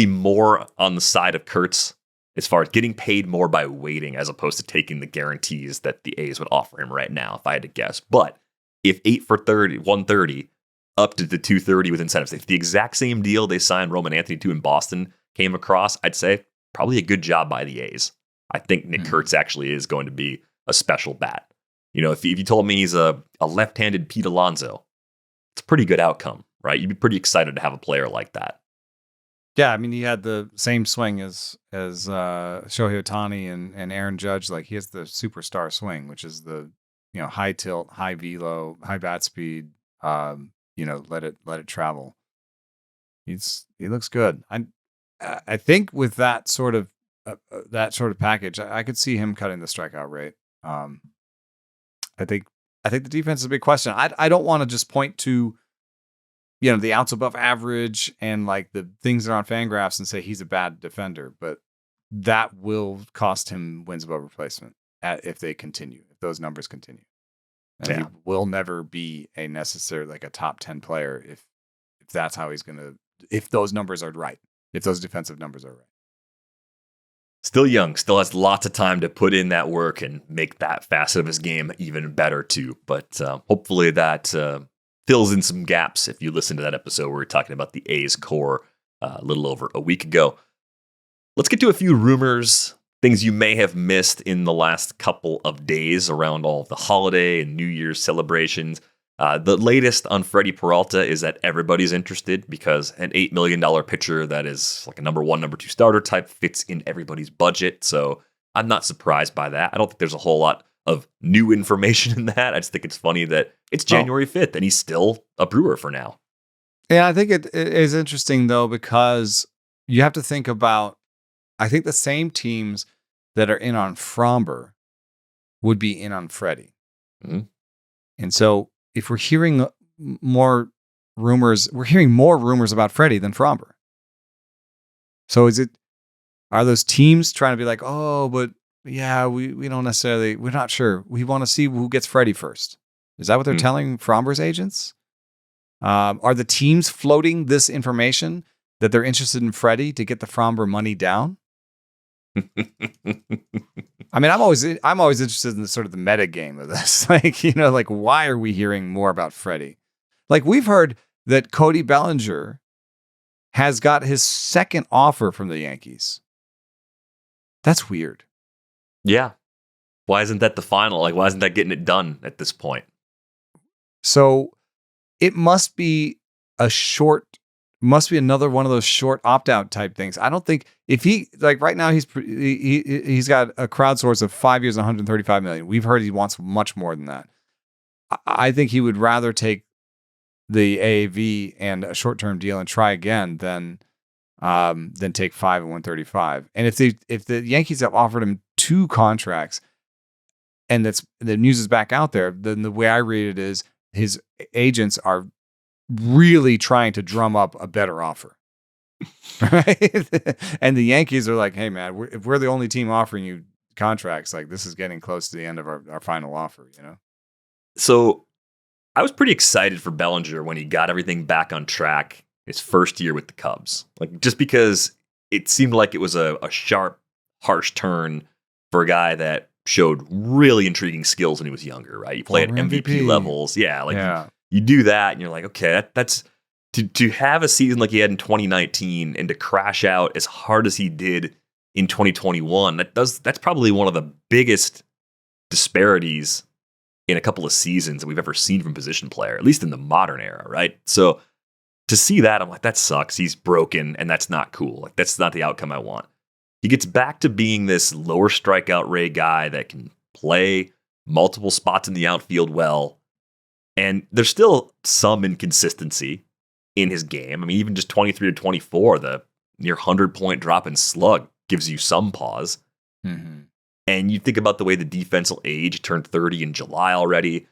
more on the side of Kurtz as far as getting paid more by waiting as opposed to taking the guarantees that the A's would offer him right now, if I had to guess. But if 8 for 130 up to the 230 with incentives, if the exact same deal they signed Roman Anthony to in Boston came across, I'd say probably a good job by the A's. I think Nick Kurtz actually is going to be a special bat. If you told me he's a left-handed Pete Alonso, it's a pretty good outcome, right? You'd be pretty excited to have a player like that. Yeah, I mean, he had the same swing as Shohei Ohtani and Aaron Judge. Like, he has the superstar swing, which is the high tilt, high velo, high bat speed. Let it travel. He looks good. I think with that sort of package, I could see him cutting the strikeout rate. I think the defense is a big question. I don't want to just point to the outs above average and like the things that are on Fangraphs and say he's a bad defender, but that will cost him wins above replacement if those numbers continue. And he will never be a necessary, like a top 10 player if that's how he's going to, if those numbers are right, if those defensive numbers are right. Still young, still has lots of time to put in that work and make that facet of his game even better too. But hopefully that fills in some gaps if you listen to that episode where we were talking about the A's core a little over a week ago. Let's get to a few rumors, things you may have missed in the last couple of days around all of the holiday and New Year's celebrations. The latest on Freddy Peralta is that everybody's interested because an $8 million pitcher that is like a number 1, number 2 starter type fits in everybody's budget. So I'm not surprised by that. I don't think there's a whole lot of new information in that. I just think it's funny that it's January 5th and he's still a Brewer for now. Yeah, I think it is interesting though, because you have to think about, I think the same teams that are in on Fromber would be in on Freddy. Mm-hmm. And so if we're hearing more rumors, we're hearing more rumors about Freddy than Fromber. So are those teams trying to be like, oh, but yeah, we don't necessarily, we're not sure. We want to see who gets Freddy first. Is that what they're telling Fromber's agents? Are the teams floating this information that they're interested in Freddy to get the Fromber money down? I mean, I'm always interested in the sort of the meta game of this. Like, like why are we hearing more about Freddy? Like we've heard that Cody Bellinger has got his second offer from the Yankees. That's weird. Yeah. Why isn't that the final? Like, why isn't that getting it done at this point? So it must be another one of those short opt-out type things. I don't think if right now he's got a crowdsource of 5 years, $135 million. We've heard he wants much more than that. I think he would rather take the AAV and a short-term deal and try again than take 5 and 135. And if the Yankees have offered him 2 contracts and the news is back out there, then the way I read it is his agents are really trying to drum up a better offer. Right? And the Yankees are like, hey man, if we're the only team offering you contracts, like this is getting close to the end of our final offer, So I was pretty excited for Bellinger when he got everything back on track his first year with the Cubs. Like just because it seemed like it was a sharp, harsh turn for a guy that showed really intriguing skills when he was younger, right? You play at MVP levels. Yeah. You do that and you're like, okay, that's to have a season like he had in 2019 and to crash out as hard as he did in 2021. That's probably one of the biggest disparities in a couple of seasons that we've ever seen from a position player, at least in the modern era, right? So to see that, I'm like, that sucks. He's broken and that's not cool. Like that's not the outcome I want. He gets back to being this lower strikeout rate guy that can play multiple spots in the outfield well. And there's still some inconsistency in his game. I mean, even just 23 to 24, the near 100-point drop in slug gives you some pause. Mm-hmm. And you think about the way the defense will age, turned 30 in July already.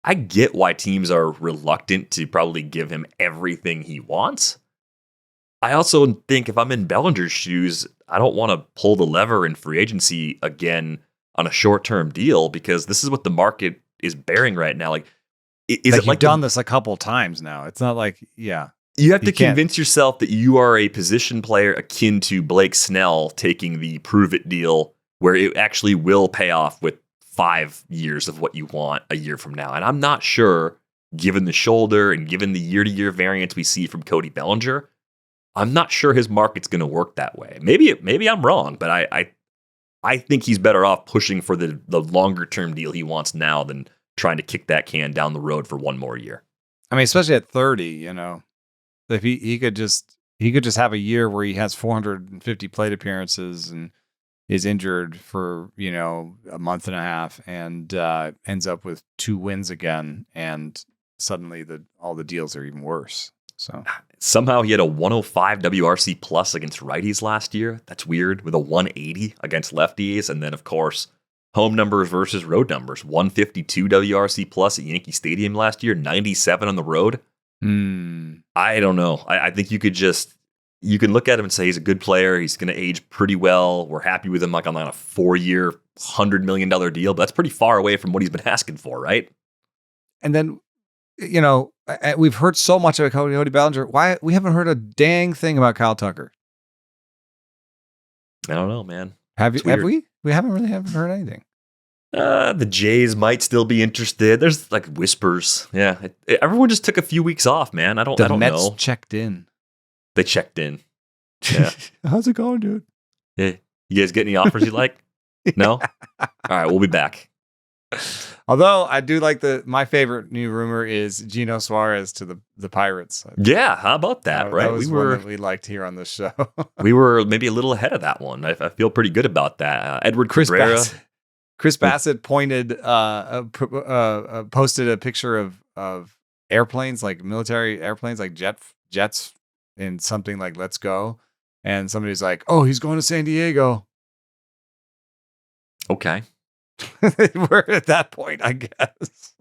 I get why teams are reluctant to probably give him everything he wants. I also think if I'm in Bellinger's shoes, I don't want to pull the lever in free agency again on a short-term deal because this is what the market is bearing right now. Like, is it like you've done this a couple times now? It's not like, yeah. You have to convince yourself that you are a position player akin to Blake Snell taking the prove it deal where it actually will pay off with 5 years of what you want a year from now. And I'm not sure, given the shoulder and given the year-to-year variance we see from Cody Bellinger, I'm not sure his market's going to work that way. Maybe I'm wrong, but I think he's better off pushing for the longer-term deal he wants now than trying to kick that can down the road for one more year. I mean, especially at 30, if he could just have a year where he has 450 plate appearances and is injured for, a month and a half and ends up with 2 wins again. And suddenly all the deals are even worse. So somehow he had a 105 WRC plus against righties last year. That's weird, with a 180 against lefties. And then, of course, home numbers versus road numbers. 152 WRC plus at Yankee Stadium last year, 97 on the road. I don't know. I think you could you can look at him and say he's a good player. He's going to age pretty well. We're happy with him like on a 4-year, $100 million deal. But that's pretty far away from what he's been asking for, right? And then, we've heard so much about Cody Bellinger. Why we haven't heard a dang thing about Kyle Tucker? I don't know, man. Have we? We haven't heard anything. The Jays might still be interested. There's like whispers. Yeah, everyone just took a few weeks off, man. I don't The Mets know. checked in. They checked in. Yeah. How's it going, dude? Yeah. You guys get any offers you like? No? All right, we'll be back. Although I do like my favorite new rumor is Gino Suarez to the Pirates. Yeah, how about that, right? That was one that we liked here on the show. We were maybe a little ahead of that one. I feel pretty good about that. Edward Cabrera. Chris Bassett posted a picture of airplanes, like military airplanes, like jets in something like "Let's Go," and somebody's like, "Oh, he's going to San Diego." Okay. We're at that point, I guess.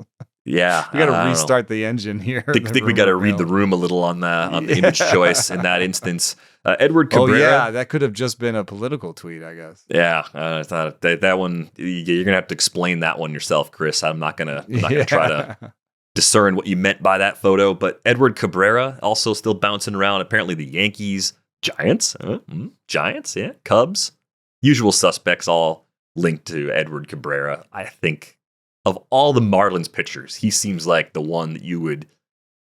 Yeah, we got to restart the engine here. I think we got to read the room a little on the image choice in that instance. Edward Cabrera. Oh yeah, that could have just been a political tweet, I guess. Yeah, I thought that one. You're gonna have to explain that one yourself, Chris. I'm not gonna try to discern what you meant by that photo. But Edward Cabrera also still bouncing around. Apparently, the Yankees, Giants, yeah, Cubs, usual suspects, all linked to Edward Cabrera. I think of all the Marlins pitchers, he seems like the one that you would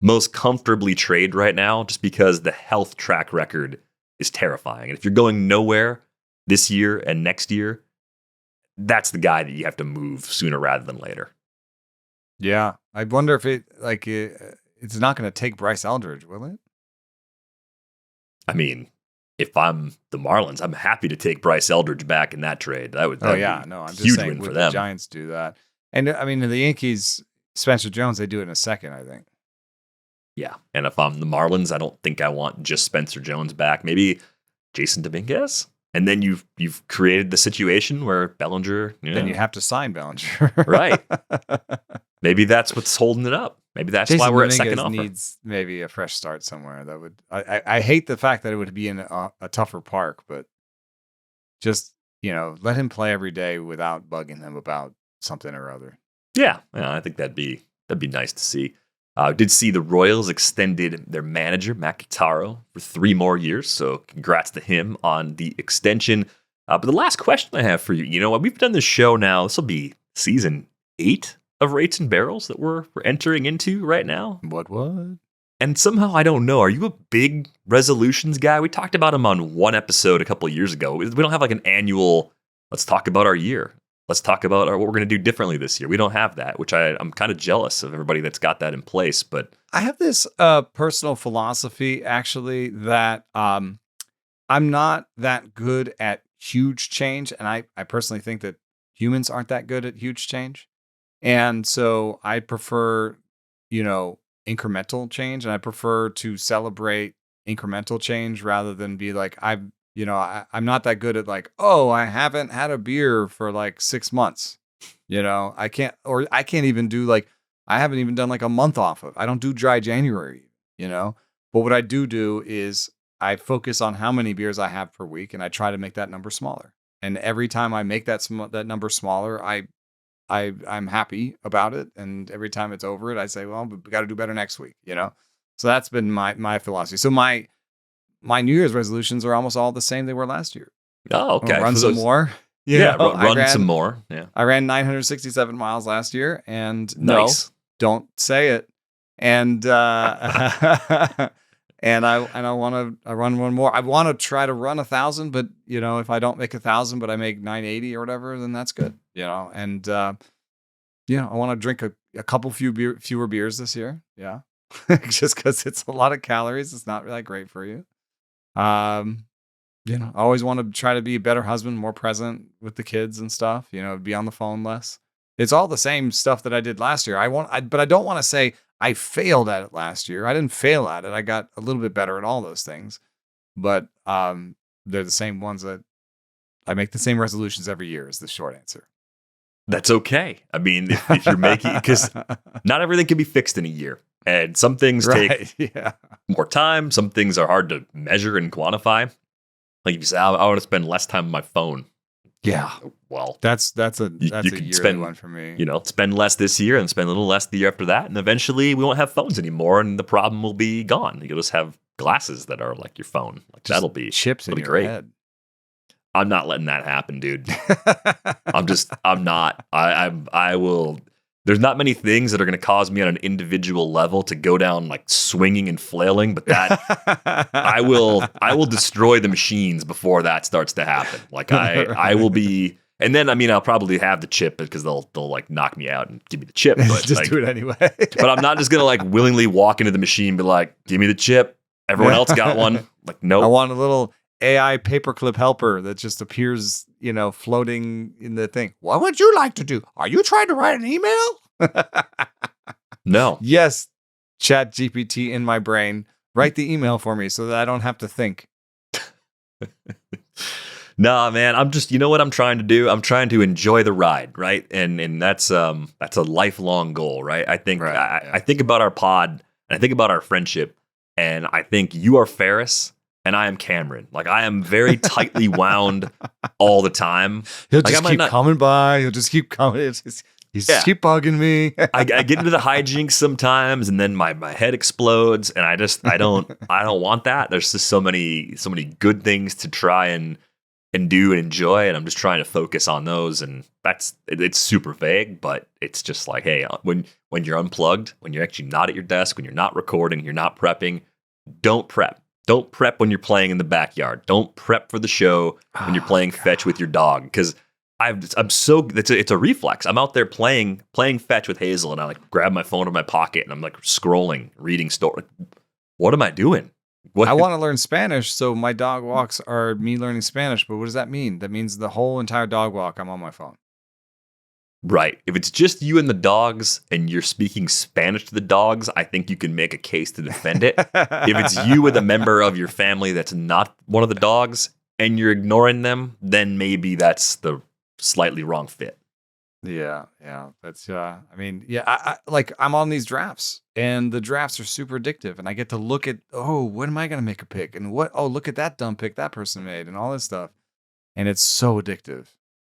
most comfortably trade right now, just because the health track record is terrifying. And if you're going nowhere this year and next year, that's the guy that you have to move sooner rather than later. Yeah, I wonder if it's not going to take Bryce Eldridge, will it? I mean, if I'm the Marlins, I'm happy to take Bryce Eldridge back in that trade. That would I'm just huge saying, win for would them. The Giants do that? And I mean, the Yankees, Spencer Jones, they do it in a second, I think. Yeah, and if I'm the Marlins, I don't think I want just Spencer Jones back. Maybe Jason Dominguez, and then you've created the situation where Bellinger. Then you have to sign Bellinger, right? Maybe that's what's holding it up. Maybe that's Jason why we're Dominguez at second offer. Needs maybe a fresh start somewhere. That would. I hate the fact that it would be in a tougher park, but just let him play every day without bugging him about something or other. Yeah, I think that'd be nice to see. Did see the Royals extended their manager, Matt Quintaro, for 3 more years. So congrats to him on the extension. But the last question I have for you, we've done this show now. This will be season 8 of Rates and Barrels that we're entering into right now. What? And somehow, I don't know, are you a big resolutions guy? We talked about him on one episode a couple of years ago. We don't have like an annual, let's talk about our year. Let's talk about what we're going to do differently this year. We don't have that, which I'm kind of jealous of everybody that's got that in place. But I have this personal philosophy, actually, that I'm not that good at huge change. And I personally think that humans aren't that good at huge change. And so I prefer, incremental change. And I prefer to celebrate incremental change rather than be like, I'm not that good at like, I haven't had a beer for like 6 months. I can't even do like, I haven't even done like a month off of. I don't do dry January, But what I do is I focus on how many beers I have per week, and I try to make that number smaller. And every time I make that number smaller, I'm happy about it. And every time it's over it, I say, well, we got to do better next week, So that's been my philosophy. So my New Year's resolutions are almost all the same they were last year. Oh, okay. Run some more. Run some more. Yeah. I ran 967 miles last year, and nice. No, don't say it. And and I want to run one more. I want to try to run 1,000, but if I don't make 1,000, but I make 980 or whatever, then that's good. And I want to drink a couple fewer beers this year. Yeah, just because it's a lot of calories. It's not really great for you. I always want to try to be a better husband, more present with the kids and stuff. Be on the phone less. It's all the same stuff that I did last year. But I don't want to say I failed at it last year. I didn't fail at it. I got a little bit better at all those things, but they're the same ones that I make the same resolutions every year. Is the short answer. That's okay. I mean, if you're making, because not everything can be fixed in a year. And some things take yeah. more time. Some things are hard to measure and quantify. Like if you say, I want to spend less time on my phone. Yeah. Well, that's a you yearly spend, one for me. Spend less this year and spend a little less the year after that. And eventually we won't have phones anymore and the problem will be gone. You'll just have glasses that are like your phone. Like Just that'll be chips in be your great. head. I'm not letting that happen, dude. I'm not. I will. There's not many things that are going to cause me on an individual level to go down like swinging and flailing, but that I will destroy the machines before that starts to happen. Like I will be, and then I'll probably have the chip because they'll like knock me out and give me the chip. But just like, do it anyway. but I'm not just gonna like willingly walk into the machine and be like, give me the chip. Everyone else got one. Like, nope. I want a little AI paperclip helper that just appears, floating in the thing. What would you like to do? Are you trying to write an email? No. Yes, Chat GPT in my brain. Write the email for me so that I don't have to think. Nah, man, I'm just, what I'm trying to do? I'm trying to enjoy the ride, right? And that's a lifelong goal, right? I think I think about our pod and I think about our friendship and I think you are Ferris and I am Cameron. Like I am very tightly wound all the time. He'll just keep coming by. He'll just keep coming. He's just keep bugging me. I get into the hijinks sometimes, and then my head explodes, and I don't want that. There's just so many good things to try and do and enjoy, and I'm just trying to focus on those. And it's super vague, but it's just like, hey, when you're unplugged, when you're actually not at your desk, when you're not recording, you're not prepping, don't prep. Don't prep when you're playing in the backyard. Don't prep for the show when you're playing fetch with your dog, because it's a reflex. I'm out there playing fetch with Hazel, and I like grab my phone in my pocket, and I'm like scrolling, reading story. What am I doing? I want to learn Spanish, so my dog walks are me learning Spanish. But what does that mean? That means the whole entire dog walk, I'm on my phone. Right. If it's just you and the dogs, and you're speaking Spanish to the dogs, I think you can make a case to defend it. If it's you with a member of your family that's not one of the dogs, and you're ignoring them, then maybe that's the slightly wrong fit. Yeah. That's I'm on these drafts, and the drafts are super addictive, and I get to look at, when am I going to make a pick, and look at that dumb pick that person made, and all this stuff, and it's so addictive.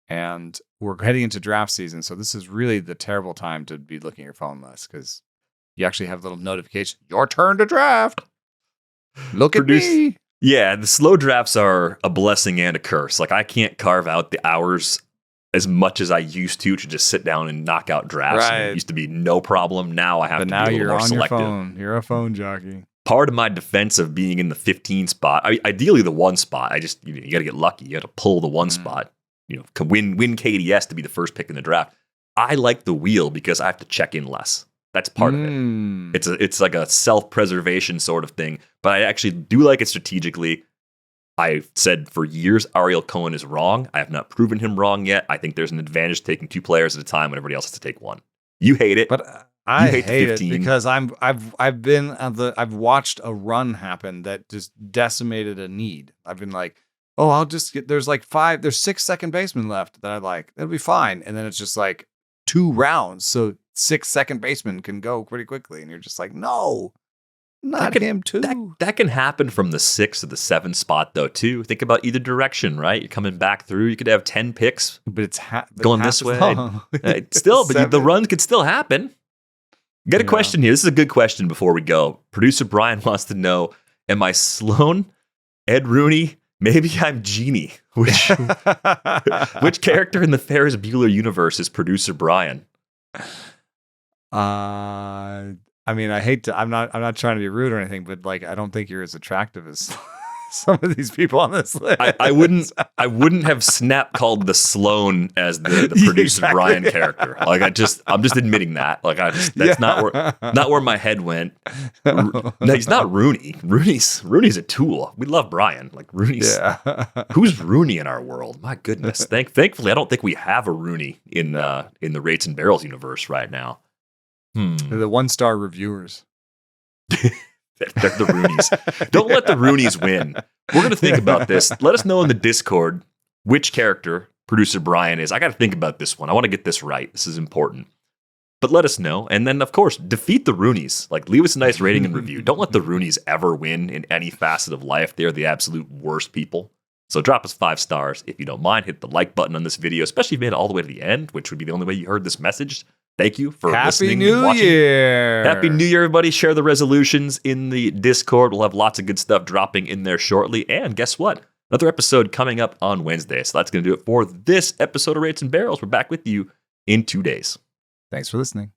And we're heading into draft season, so this is really the terrible time to be looking at your phone less, because you actually have a little notification, your turn to draft. Look at me. Yeah, the slow drafts are a blessing and a curse. Like I can't carve out the hours as much as I used to just sit down and knock out drafts. Right. It used to be no problem. Now I have to be a little you're more on selective. Your phone. You're a phone jockey. Part of my defense of being in the 15 spot, ideally the 1 spot, you got to get lucky. You got to pull the 1 spot. Win KDS to be the first pick in the draft. I like the wheel because I have to check in less. That's part of it. It's like a self-preservation sort of thing, but I actually do like it strategically. I've said for years Ariel Cohen is wrong. I have not proven him wrong yet. I think there's an advantage taking 2 players at a time when everybody else has to take 1. You hate it, but I hate it because I've watched a run happen that just decimated a need. I've been like, I'll just get, there's 6 second basemen left that I like. That'll be fine. And then it's just like 2 rounds. So 6 second basemen can go pretty quickly. And you're just like, no, not him too. That can happen from the 6 to the 7 spot though, too. Think about either direction, right? You're coming back through. You could have 10 picks, but it's going this way. Still, but the runs could still happen. Got a question here. This is a good question before we go. Producer Brian wants to know, am I Sloan, Ed Rooney? Maybe I'm Genie. Which character in the Ferris Bueller universe is Producer Brian? I hate to. I'm not trying to be rude or anything, but I don't think you're as attractive as some of these people on this list. I wouldn't have snap called the Sloan as the Producer Brian character. I'm just admitting that. Not where my head went. No, he's not Rooney. Rooney's a tool. We love Brian. Rooney's. Yeah. Who's Rooney in our world? My goodness. Thankfully, I don't think we have a Rooney in the Rates and Barrels universe right now. The 1-star reviewers. They're the Roonies. Don't let the Roonies win. We're going to think about this. Let us know in the Discord which character Producer Brian is. I got to think about this one. I want to get this right. This is important. But let us know. And then, of course, defeat the Roonies. Like, leave us a nice rating and review. Don't let the Roonies ever win in any facet of life. They're the absolute worst people. So drop us 5 stars if you don't mind. Hit the like button on this video, especially if you made it all the way to the end, which would be the only way you heard this message. Thank you for listening and watching. Happy New Year! Happy New Year, everybody. Share the resolutions in the Discord. We'll have lots of good stuff dropping in there shortly. And guess what? Another episode coming up on Wednesday. So that's going to do it for this episode of Rates and Barrels. We're back with you in 2 days. Thanks for listening.